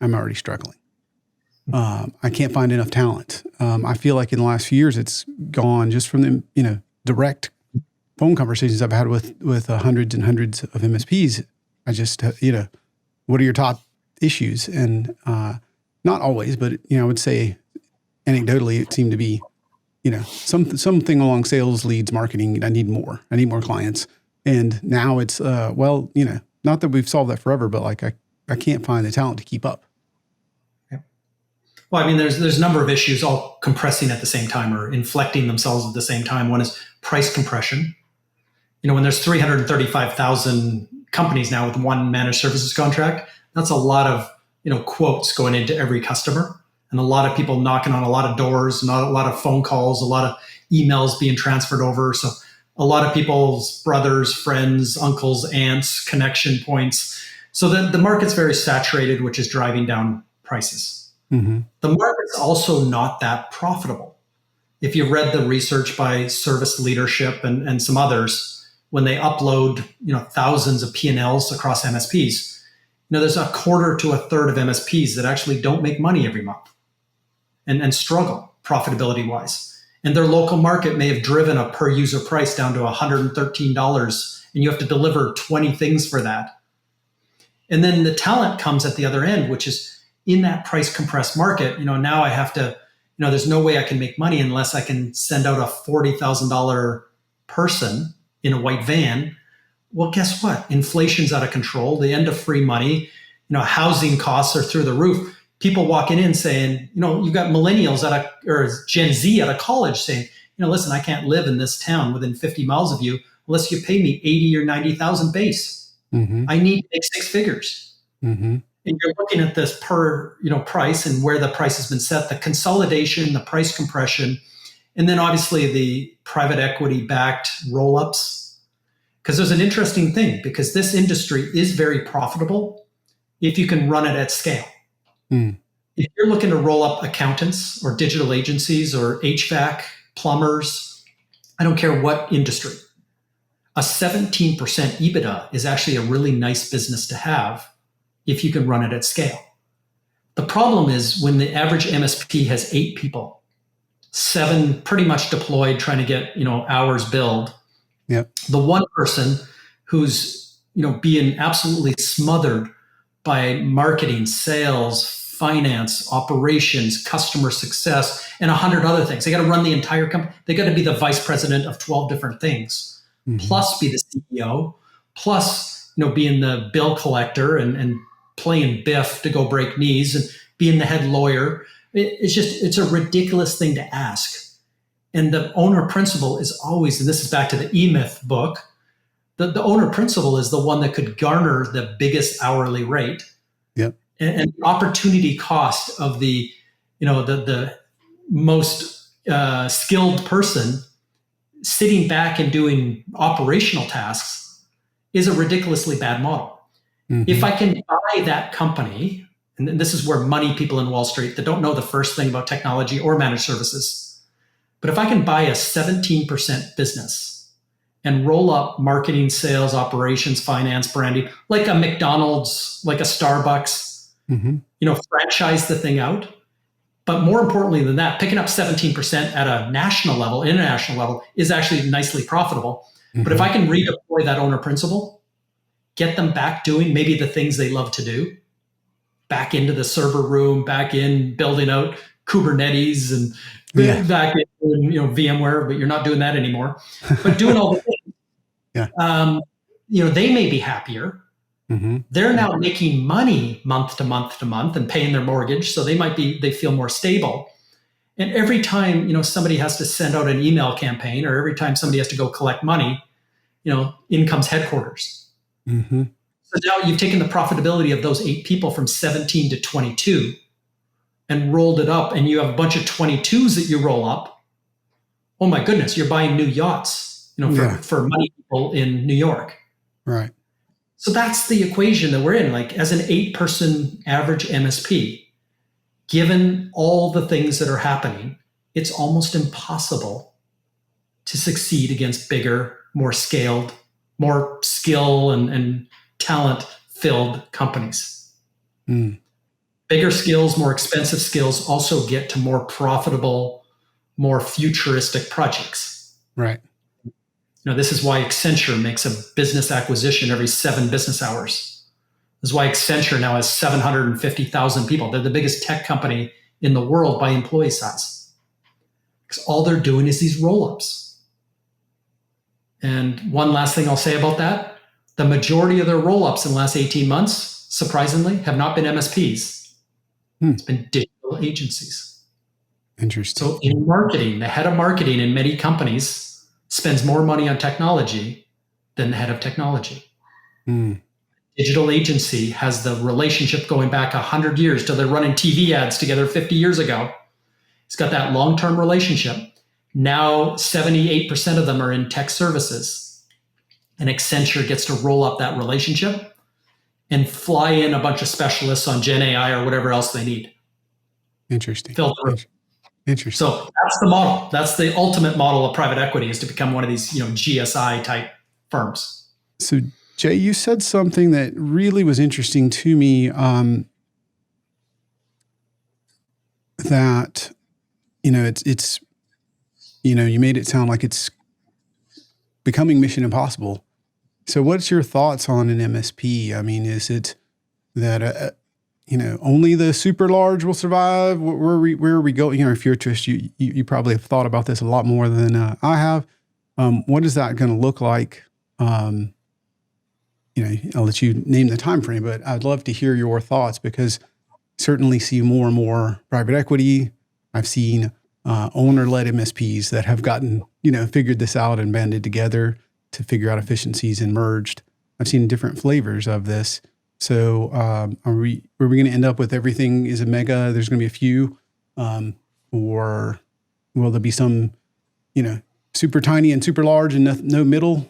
I'm already struggling. I can't find enough talent. I feel like in the last few years, it's gone just from the, direct phone conversations I've had with hundreds and hundreds of MSPs. I just, what are your top issues? And not always, but, I would say anecdotally, it seemed to be, something along sales, leads, marketing. I need more clients. And now it's, not that we've solved that forever, but like, I can't find the talent to keep up. Well, I mean, there's a number of issues all compressing at the same time or inflecting themselves at the same time. One is price compression. When there's 335,000 companies now with one managed services contract, that's a lot of, quotes going into every customer, and a lot of people knocking on a lot of doors, not a lot of phone calls, a lot of emails being transferred over. So a lot of people's brothers, friends, uncles, aunts, connection points. So the market's very saturated, which is driving down prices. Mm-hmm. The market's also not that profitable. If you read the research by Service Leadership and some others, when they upload, thousands of P&Ls across MSPs, there's a quarter to a third of MSPs that actually don't make money every month and struggle profitability wise. And their local market may have driven a per user price down to $113, and you have to deliver 20 things for that. And then the talent comes at the other end, which is in that price compressed market. Now I have to, there's no way I can make money unless I can send out a $40,000 person in a white van. Well, guess what? Inflation's out of control. The end of free money, housing costs are through the roof. people walking in saying, you've got millennials or Gen Z out of college saying, listen, I can't live in this town within 50 miles of you unless you pay me 80 or 90,000 base. Mm-hmm. I need to make six figures. Mm-hmm. And you're looking at this per, price and where the price has been set, the consolidation, the price compression, and then obviously the private equity backed roll-ups. Because there's an interesting thing, because this industry is very profitable if you can run it at scale. Mm. If you're looking to roll up accountants or digital agencies or HVAC, plumbers, I don't care what industry, a 17% EBITDA is actually a really nice business to have if you can run it at scale. The problem is when the average MSP has 8 people, 7 pretty much deployed trying to get, hours billed. Yep. The one person who's, being absolutely smothered by marketing, sales, finance, operations, customer success, and 100 other things. They got to run the entire company. They got to be the vice president of 12 different things, plus be the CEO, plus, being the bill collector and playing biff to go break knees and being the head lawyer. It's a ridiculous thing to ask. And the owner principal is always, and this is back to the E-Myth book, the owner principal is the one that could garner the biggest hourly rate. Yep. And the opportunity cost of the most skilled person sitting back and doing operational tasks is a ridiculously bad model. Mm-hmm. If I can buy that company, and this is where money people in Wall Street that don't know the first thing about technology or managed services, but if I can buy a 17% business and roll up marketing, sales, operations, finance, branding, like a McDonald's, like a Starbucks, franchise the thing out. But more importantly than that, picking up 17% at a national level, international level, is actually nicely profitable. Mm-hmm. But if I can redeploy that owner principal, get them back doing maybe the things they love to do, back into the server room, back in building out Kubernetes and back in VMware, but you're not doing that anymore. But doing all the things, they may be happier. Mm-hmm. They're now making money month to month to month and paying their mortgage, so they feel more stable. And every time somebody has to send out an email campaign, or every time somebody has to go collect money, in comes headquarters. Mm-hmm. So now you've taken the profitability of those 8 people from 17 to 22 and rolled it up, and you have a bunch of 22s that you roll up. Oh my goodness, you're buying new yachts, for money people in New York. Right. So that's the equation that we're in. Like, as an 8-person average MSP, given all the things that are happening, it's almost impossible to succeed against bigger, more scaled, more skill and talent-filled companies. Mm. Bigger skills, more expensive skills also get to more profitable, more futuristic projects. Right. This is why Accenture makes a business acquisition every 7 business hours. This is why Accenture now has 750,000 people. They're the biggest tech company in the world by employee size. Because all they're doing is these roll-ups. And one last thing I'll say about that, the majority of their roll-ups in the last 18 months, surprisingly, have not been MSPs. It's been digital agencies. Interesting. So in marketing, the head of marketing in many companies spends more money on technology than the head of technology. Mm. Digital agency has the relationship going back 100 years till they're running TV ads together 50 years ago. It's got that long-term relationship. Now 78% of them are in tech services. And Accenture gets to roll up that relationship and fly in a bunch of specialists on Gen AI or whatever else they need. Interesting. Interesting. So that's the model. That's the ultimate model of private equity, is to become one of these, GSI type firms. So Jay, you said something that really was interesting to me, that, it's, you made it sound like it's becoming mission impossible. So what's your thoughts on an MSP? I mean, is it that, only the super large will survive? Where are we going? If you're just, you probably have thought about this a lot more than I have. What is that going to look like? I'll let you name the time frame, but I'd love to hear your thoughts, because certainly see more and more private equity. I've seen owner-led MSPs that have gotten, figured this out and banded together to figure out efficiencies and merged. I've seen different flavors of this. So are we going to end up with everything is a mega? There's going to be a few, or will there be some, super tiny and super large and no middle?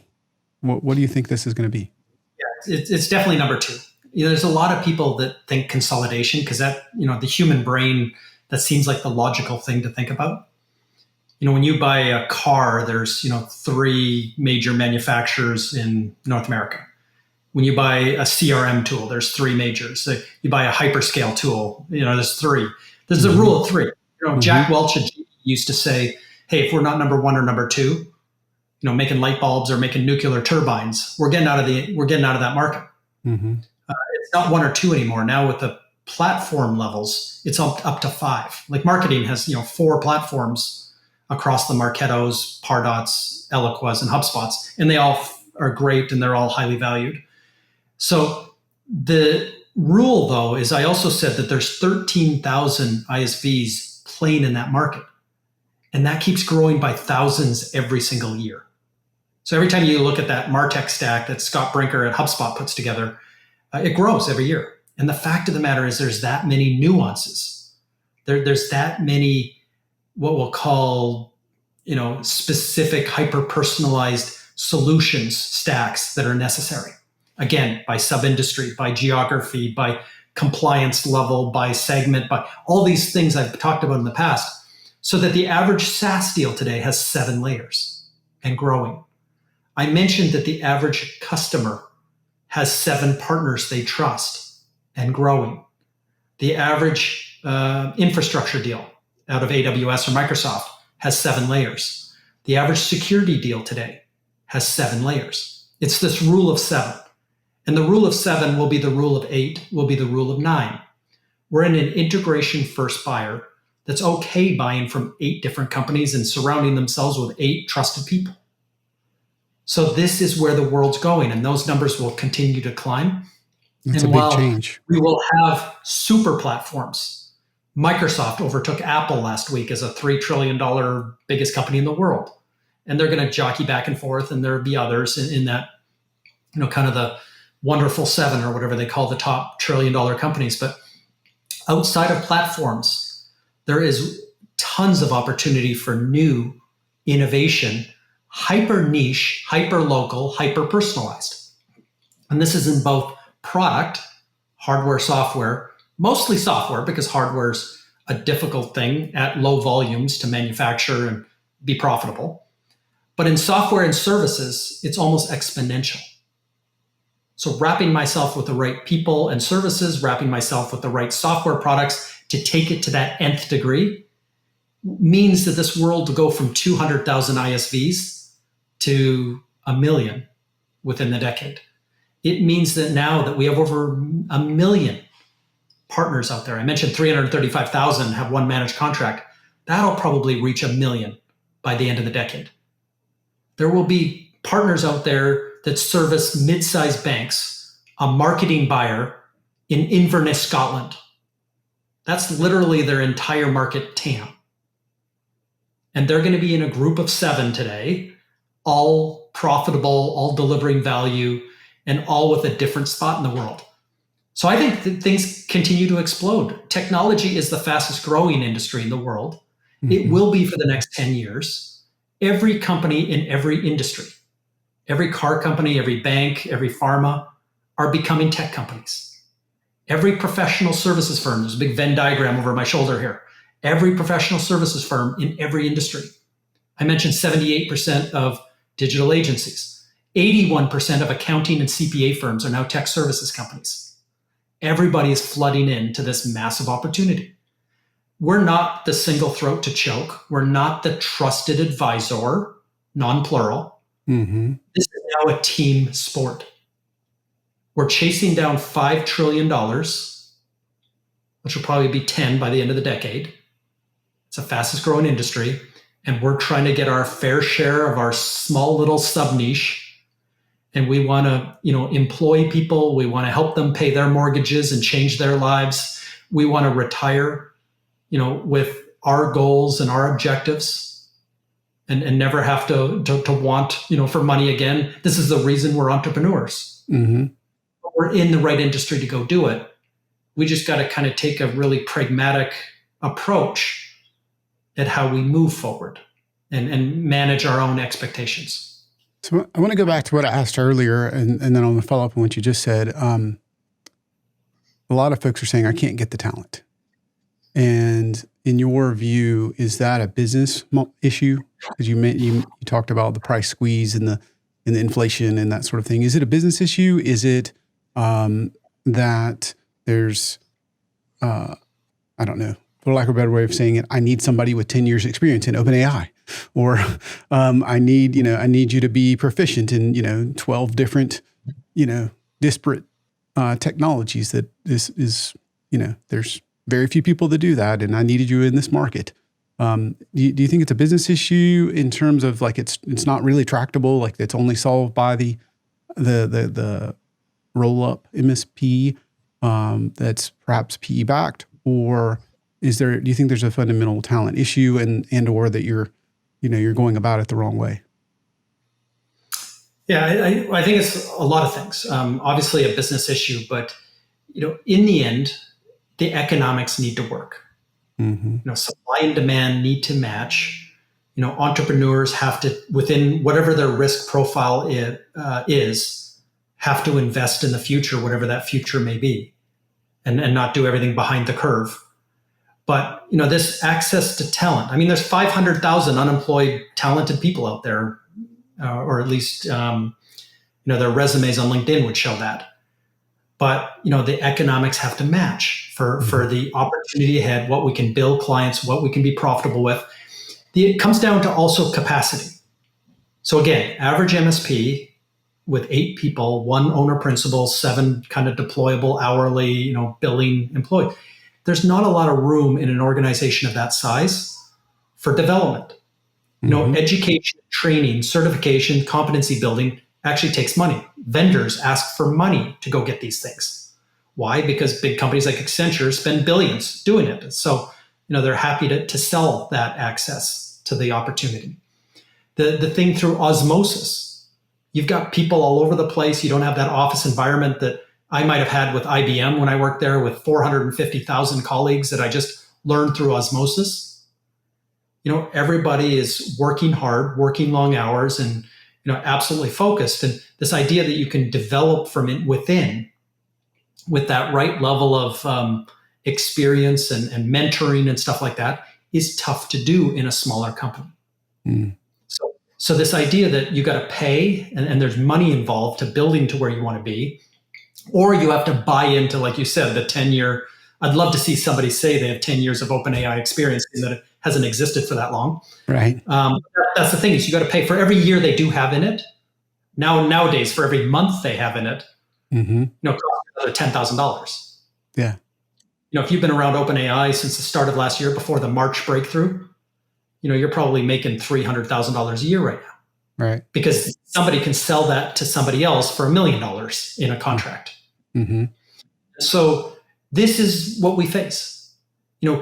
What do you think this is going to be? Yeah, it's definitely number two. There's a lot of people that think consolidation because that, the human brain, that seems like the logical thing to think about. When you buy a car, there's, three major manufacturers in North America. When you buy a CRM tool, there's three majors. So you buy a hyperscale tool, there's three. There's the rule of three. Jack Welch used to say, hey, if we're not number one or number two, making light bulbs or making nuclear turbines, we're getting out of that market. Mm-hmm. It's not one or two anymore. Now with the platform levels, it's up to five. Like marketing has, 4 platforms across the Marketos, Pardots, Eloquas, and HubSpots, and they all are great and they're all highly valued. So the rule, though, is I also said that there's 13,000 ISVs playing in that market, and that keeps growing by thousands every single year. So every time you look at that MarTech stack that Scott Brinker at HubSpot puts together, it grows every year. And the fact of the matter is there's that many nuances. There's that many what we'll call, specific hyper-personalized solutions stacks that are necessary. Again, by sub-industry, by geography, by compliance level, by segment, by all these things I've talked about in the past, so that the average SaaS deal today has 7 layers and growing. I mentioned that the average customer has 7 partners they trust and growing. The average infrastructure deal out of AWS or Microsoft has 7 layers. The average security deal today has 7 layers. It's this rule of 7. And the rule of 7 will be the rule of 8, will be the rule of 9. We're in an integration first buyer that's okay buying from 8 different companies and surrounding themselves with 8 trusted people. So this is where the world's going, and those numbers will continue to climb. It's and a big change. We will have super platforms. Microsoft overtook Apple last week as a $3 trillion biggest company in the world. And they're going to jockey back and forth, and there'll be others in that, kind of the wonderful 7 or whatever they call the top $1 trillion companies. But outside of platforms, there is tons of opportunity for new innovation, hyper niche, hyper local, hyper personalized. And this is in both product, hardware, software, mostly software because hardware's a difficult thing at low volumes to manufacture and be profitable. But in software and services, it's almost exponential. So wrapping myself with the right people and services, wrapping myself with the right software products to take it to that nth degree means that this world will go from 200,000 ISVs to 1 million within the decade. It means that now that we have over 1 million partners out there, I mentioned 335,000 have one managed contract, that'll probably reach 1 million by the end of the decade. There will be partners out there that service mid-sized banks, a marketing buyer in Inverness, Scotland. That's literally their entire market TAM. And they're going to be in a group of 7 today, all profitable, all delivering value, and all with a different spot in the world. So I think that things continue to explode. Technology is the fastest growing industry in the world. Mm-hmm. It will be for the next 10 years. Every company in every industry, every car company, every bank, every pharma are becoming tech companies. Every professional services firm, there's a big Venn diagram over my shoulder here. Every professional services firm in every industry. I mentioned 78% of digital agencies. 81% of accounting and CPA firms are now tech services companies. Everybody is flooding into this massive opportunity. We're not the single throat to choke. We're not the trusted advisor, non-plural. Mm-hmm. This is now a team sport. We're chasing down $5 trillion, which will probably be 10 by the end of the decade. It's the fastest growing industry. And we're trying to get our fair share of our small little sub niche. And we want to, employ people. We want to help them pay their mortgages and change their lives. we want to retire, with our goals and our objectives and never have to want, for money again. This is the reason we're entrepreneurs. Mm-hmm. We're in the right industry to go do it. We just got to kind of take a really pragmatic approach at how we move forward and manage our own expectations. So I want to go back to what I asked earlier, and then I want to follow up on what you just said. A lot of folks are saying, I can't get the talent. And in your view, is that a business issue? Because you talked about the price squeeze and the inflation and that sort of thing. Is it a business issue? Is it that there's, I don't know, for lack of a better way of saying it, I need somebody with 10 years experience in OpenAI, or I need you to be proficient in, 12 different, disparate technologies that this is, there's very few people that do that. And I needed you in this market. Do you think it's a business issue in terms of like, it's not really tractable, like it's only solved by the roll up MSP that's perhaps PE backed, or do you think there's a fundamental talent issue and or that you're going about it the wrong way? Yeah, I think it's a lot of things. Obviously a business issue, but in the end, the economics need to work. Mm-hmm. Supply and demand need to match. Entrepreneurs have to, within whatever their risk profile is, have to invest in the future, whatever that future may be, and not do everything behind the curve. But this access to talent. I mean, there's 500,000 unemployed, talented people out there, or at least their resumes on LinkedIn would show that. But the economics have to match for the opportunity ahead, what we can bill clients, what we can be profitable with. It comes down to also capacity. So again, average MSP with 8 people, 1 owner principal, 7 kind of deployable hourly, billing employees. There's not a lot of room in an organization of that size for development. Mm-hmm. Education, training, certification, competency building actually takes money. Vendors ask for money to go get these things. Why? Because big companies like Accenture spend billions doing it. So, they're happy to sell that access to the opportunity. The thing through osmosis, you've got people all over the place. You don't have that office environment that I might have had with IBM when I worked there with 450,000 colleagues that I just learned through osmosis. Everybody is working hard, working long hours, and absolutely focused. And this idea that you can develop from within with that right level of experience and mentoring and stuff like that is tough to do in a smaller company. Mm. So this idea that you got to pay and there's money involved to building to where you want to be, or you have to buy into, like you said, the 10-year. I'd love to see somebody say they have 10 years of OpenAI experience and that it hasn't existed for that long. Right. That's the thing, is you got to pay for every year they do have in it. Nowadays, for every month they have in it, mm-hmm. It costs another $10,000. Yeah. If you've been around OpenAI since the start of last year, before the March breakthrough, you're probably making $300,000 a year right now. Right. Because somebody can sell that to somebody else for $1 million in a contract. Mm-hmm. So this is what we face.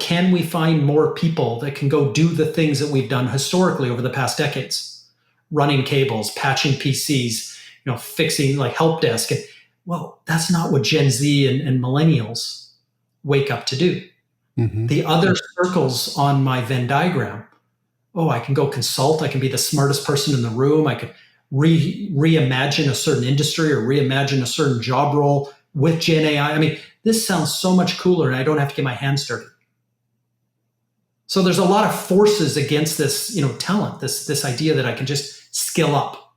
Can we find more people that can go do the things that we've done historically over the past decades? Running cables, patching PCs, fixing like help desk. Well, that's not what Gen Z and millennials wake up to do. Mm-hmm. The other circles on my Venn diagram, I can go consult. I can be the smartest person in the room. I could reimagine a certain industry or reimagine a certain job role with Gen AI. I mean, this sounds so much cooler and I don't have to get my hands dirty. So there's a lot of forces against this, talent, this idea that I can just skill up.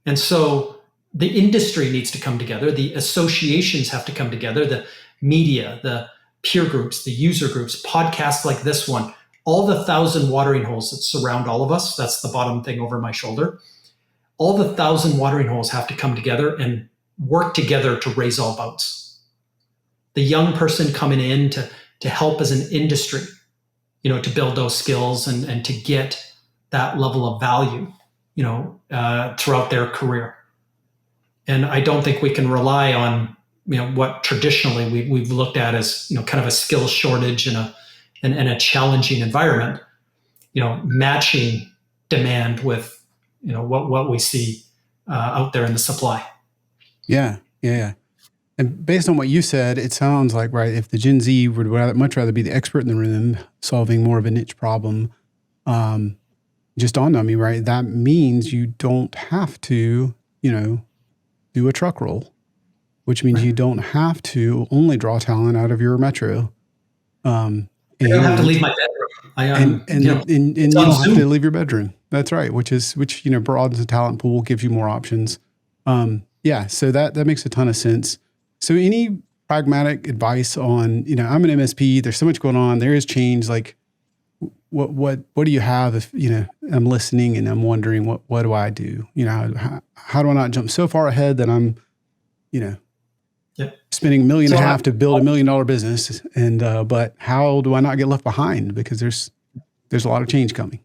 And so the industry needs to come together. The associations have to come together. The media, the peer groups, the user groups, podcasts like this one, all the 1,000 watering holes that surround all of us. That's the bottom thing over my shoulder. All the 1,000 watering holes have to come together and work together to raise all boats. The young person coming in to help as an industry, to build those skills and to get that level of value, throughout their career. And I don't think we can rely on, what traditionally we've looked at as kind of a skill shortage and a challenging environment, matching demand with what we see out there in the supply. Yeah. And based on what you said, it sounds like, right, if the Gen Z would much rather be the expert in the room solving more of a niche problem, just dawned on me, right, that means you don't have to, do a truck roll, which means you don't have to only draw talent out of your metro. I don't have to leave my bedroom. And you don't have to leave your bedroom. That's right. Which broadens the talent pool, gives you more options. So that makes a ton of sense. So any pragmatic advice on, I'm an MSP, there's so much going on, there is change. Like what do you have if, I'm listening and I'm wondering what do I do? How do I not jump so far ahead that I'm, spending $1.5 million to build $1 million business. But how do I not get left behind? Because there's a lot of change coming.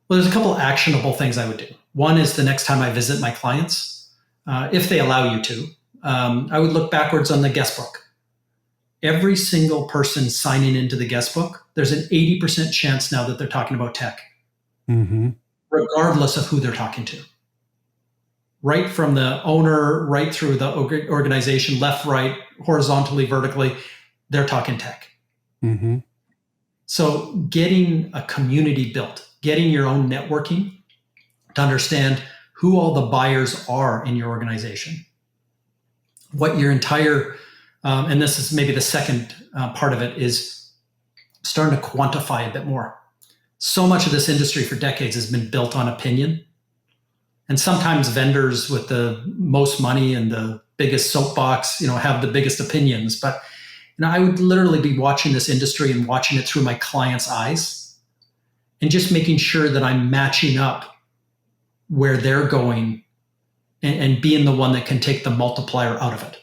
Well, there's a couple actionable things I would do. One is the next time I visit my clients, if they allow you to, I would look backwards on the guest book. Every single person signing into the guest book, there's an 80% chance now that they're talking about tech, regardless of who they're talking to. Right from the owner, right through the organization, left, right, horizontally, vertically, they're talking tech. So getting a community built, getting your own networking to understand who all the buyers are in your organization, what your entire, and this is maybe the second part of it, is starting to quantify a bit more. So much of this industry for decades has been built on opinion. And sometimes vendors with the most money and the biggest soapbox, have the biggest opinions. But I would literally be watching this industry and watching it through my clients' eyes and just making sure that I'm matching up where they're going and being the one that can take the multiplier out of it.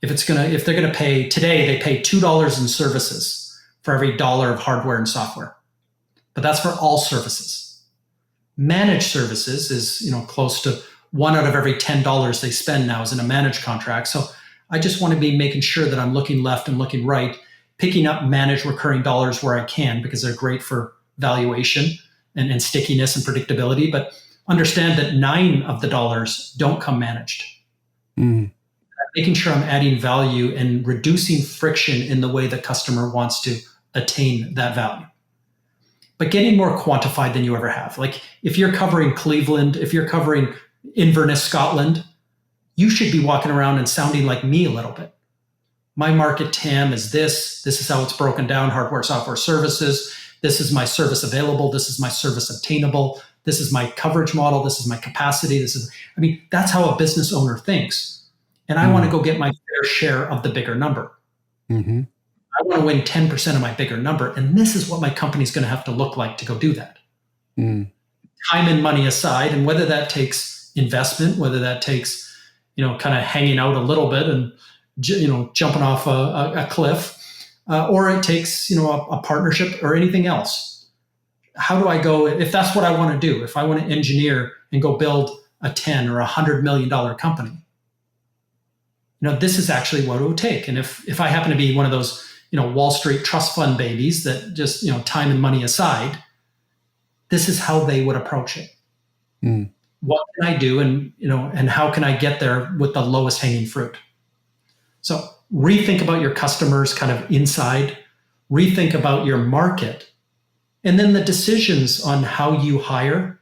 If they're gonna pay today, they pay $2 in services for every dollar of hardware and software. But that's for all services. Managed services is, close to 1 out of every $10 they spend now is in a managed contract. So I just want to be making sure that I'm looking left and looking right, picking up managed recurring dollars where I can, because they're great for valuation and stickiness and predictability. But understand that 9 of the dollars don't come managed. Making sure I'm adding value and reducing friction in the way the customer wants to attain that value. But getting more quantified than you ever have. Like if you're covering Cleveland, if you're covering Inverness, Scotland, you should be walking around and sounding like me a little bit. My market TAM is this. This is how it's broken down, hardware, software, services. This is my service available. This is my service obtainable. This is my coverage model. This is my capacity. That's how a business owner thinks. And I want to go get my fair share of the bigger number. I want to win 10% of my bigger number. And this is what my company's going to have to look like to go do that. Time and money aside, and whether that takes investment, whether that takes, kind of hanging out a little bit and, jumping off a cliff, or it takes, a partnership or anything else. How do I go, if that's what I want to do, if I want to engineer and go build a 10 or $100 million company, this is actually what it would take. And if I happen to be one of those, Wall Street trust fund babies that just, time and money aside, this is how they would approach it. What can I do? And how can I get there with the lowest hanging fruit? So rethink about your customers kind of inside, rethink about your market, and then the decisions on how you hire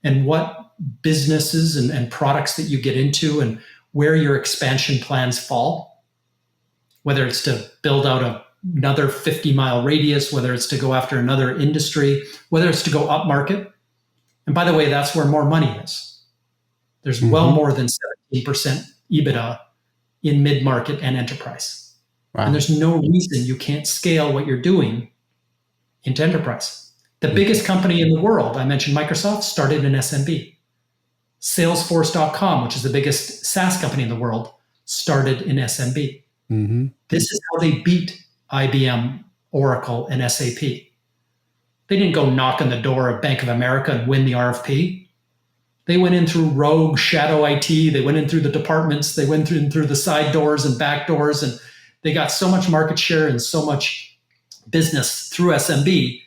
and what businesses and products that you get into and where your expansion plans fall. Whether it's to build out another 50-mile radius, whether it's to go after another industry, whether it's to go up market. And by the way, that's where more money is. There's well more than 17% EBITDA in mid-market and enterprise. Wow. And there's no reason you can't scale what you're doing into enterprise. The biggest company in the world, I mentioned Microsoft, started in SMB. Salesforce.com, which is the biggest SaaS company in the world, started in SMB. This is how they beat IBM, Oracle, and SAP. They didn't go knock on the door of Bank of America and win the RFP. They went in through rogue shadow IT. They went in through the departments. They went in through the side doors and back doors, and they got so much market share and so much business through SMB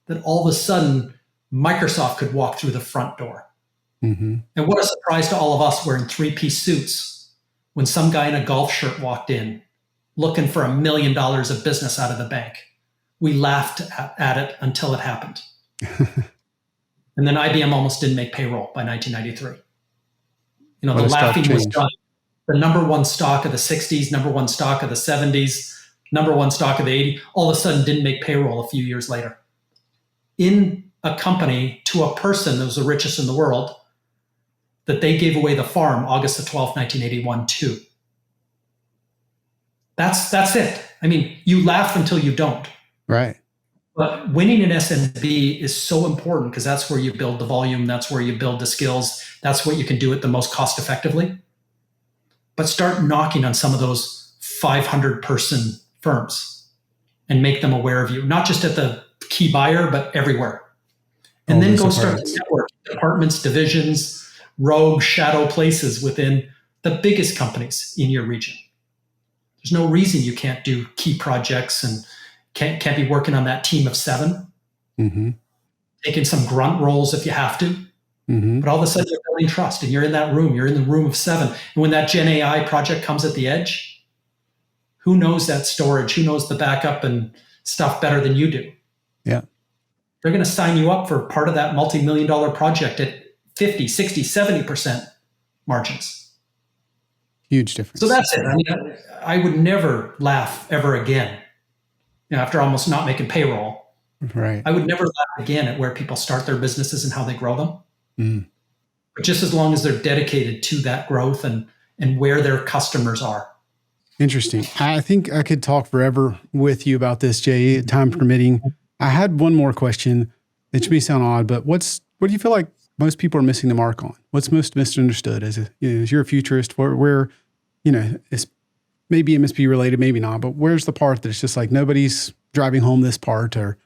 that all of a sudden Microsoft could walk through the front door. Mm-hmm. And what a surprise to all of us wearing three-piece suits when some guy in a golf shirt walked in looking for $1 million of business out of the bank. We laughed at it until it happened. And then IBM almost didn't make payroll by 1993. You know, the laughing was done. The number one stock of the 60s, number one stock of the 70s, number one stock of the 80s, all of a sudden didn't make payroll a few years later. In a company to a person that was the richest in the world, that they gave away the farm August the 12th, 1981 to. That's it. I mean, you laugh until you don't. Right. But winning in SMB is so important because that's where you build the volume. That's where you build the skills. That's what you can do it the most cost effectively. But start knocking on some of those 500 person firms and make them aware of you, not just at the key buyer, but everywhere. And then go start to network departments, divisions, rogue shadow places within the biggest companies in your region. There's no reason you can't do key projects and can't be working on that team of 7, mm-hmm. taking some grunt roles if you have to. Mm-hmm. But all of a sudden you're building trust and you're in that room. You're in the room of 7. And when that Gen AI project comes at the edge, who knows that storage? Who knows the backup and stuff better than you do? Yeah. They're going to sign you up for part of that multi-million-dollar project at 50, 60, 70% margins. Huge difference. So that's it. I mean, I would never laugh ever again. You know, after almost not making payroll, right? I would never laugh again at where people start their businesses and how they grow them. Mm. But just as long as they're dedicated to that growth and where their customers are. Interesting. I think I could talk forever with you about this, Jay, time permitting. I had one more question. It may sound odd, but what do you feel like most people are missing the mark on? What's most misunderstood as you're a futurist, where it's maybe MSP related, maybe not, but where's the part that it's just like nobody's driving home this part or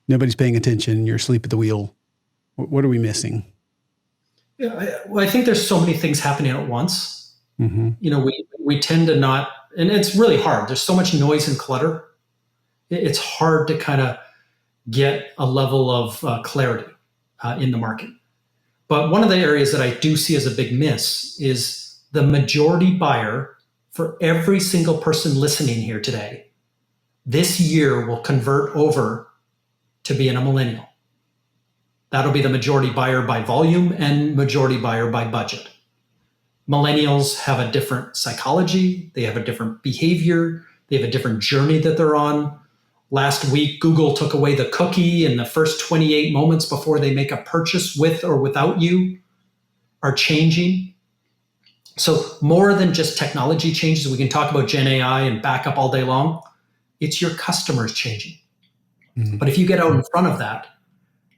nobody's paying attention, you're asleep at the wheel? What are we missing? Yeah, well, I think there's so many things happening at once. Mm-hmm. You know, we tend to not, and it's really hard. There's so much noise and clutter. It's hard to kind of get a level of clarity in the market. But one of the areas that I do see as a big miss is the majority buyer for every single person listening here today, this year will convert over to being a millennial. That'll be the majority buyer by volume and majority buyer by budget. Millennials have a different psychology. They have a different behavior. They have a different journey that they're on. Last week, Google took away the cookie, and the first 28 moments before they make a purchase with or without you are changing. So more than just technology changes, we can talk about Gen AI and backup all day long. It's your customers changing. Mm-hmm. But if you get out in front of that,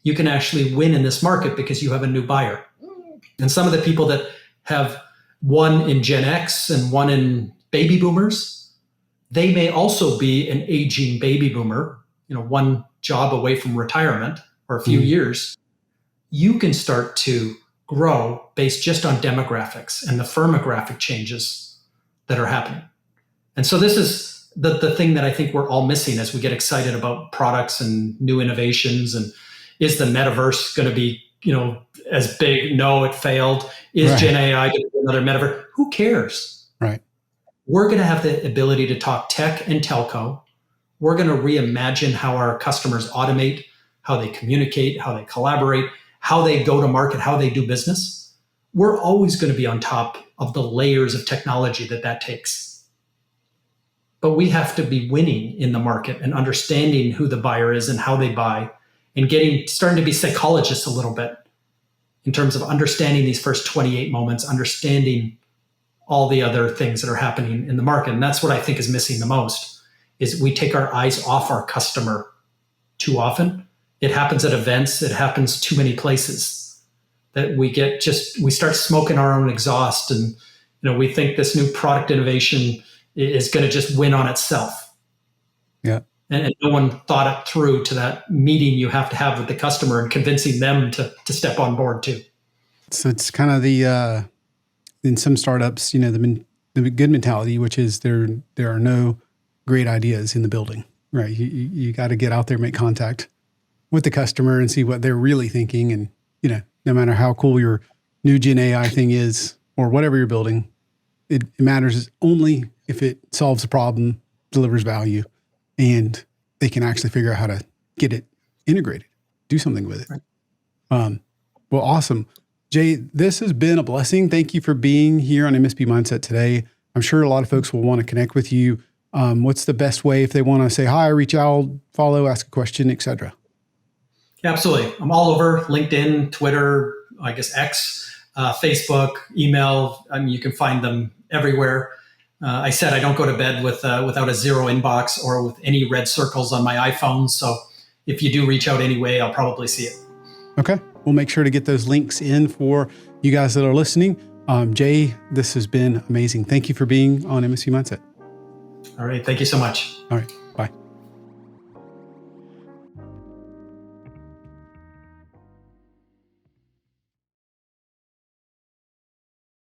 you can actually win in this market because you have a new buyer. And some of the people that have one in Gen X and one in baby boomers, they may also be an aging baby boomer, one job away from retirement or a few years. You can start to grow based just on demographics and the firmographic changes that are happening. And so this is the thing that I think we're all missing as we get excited about products and new innovations. And is the metaverse going to be, as big? No, it failed. Is right. Gen AI going to be another metaverse? Who cares? Right. We're going to have the ability to talk tech and telco. We're going to reimagine how our customers automate, how they communicate, how they collaborate, how they go to market, how they do business. We're always going to be on top of the layers of technology that takes. But we have to be winning in the market and understanding who the buyer is and how they buy and starting to be psychologists a little bit in terms of understanding these first 28 moments, understanding all the other things that are happening in the market. And that's what I think is missing the most, is we take our eyes off our customer too often. It happens at events. It happens too many places that we start smoking our own exhaust. And, we think this new product innovation is going to just win on itself. Yeah. And no one thought it through to that meeting you have to have with the customer and convincing them to step on board too. So it's kind of the in some startups, the good mentality, which is there are no great ideas in the building, right? You got to get out there, make contact with the customer, and see what they're really thinking. And no matter how cool your new Gen AI thing is or whatever you're building, it matters only if it solves a problem, delivers value, and they can actually figure out how to get it integrated, do something with it. Right. Well, awesome. Jay, this has been a blessing. Thank you for being here on MSP Mindset today. I'm sure a lot of folks will want to connect with you. What's the best way if they want to say hi, reach out, follow, ask a question, etc.? Yeah, absolutely. I'm all over LinkedIn, Twitter, I guess X, Facebook, email. I mean, you can find them everywhere. I said I don't go to bed without a zero inbox or with any red circles on my iPhone. So if you do reach out anyway, I'll probably see it. Okay. We'll make sure to get those links in for you guys that are listening. Jay, this has been amazing. Thank you for being on MSP Mindset. All right. Thank you so much. All right.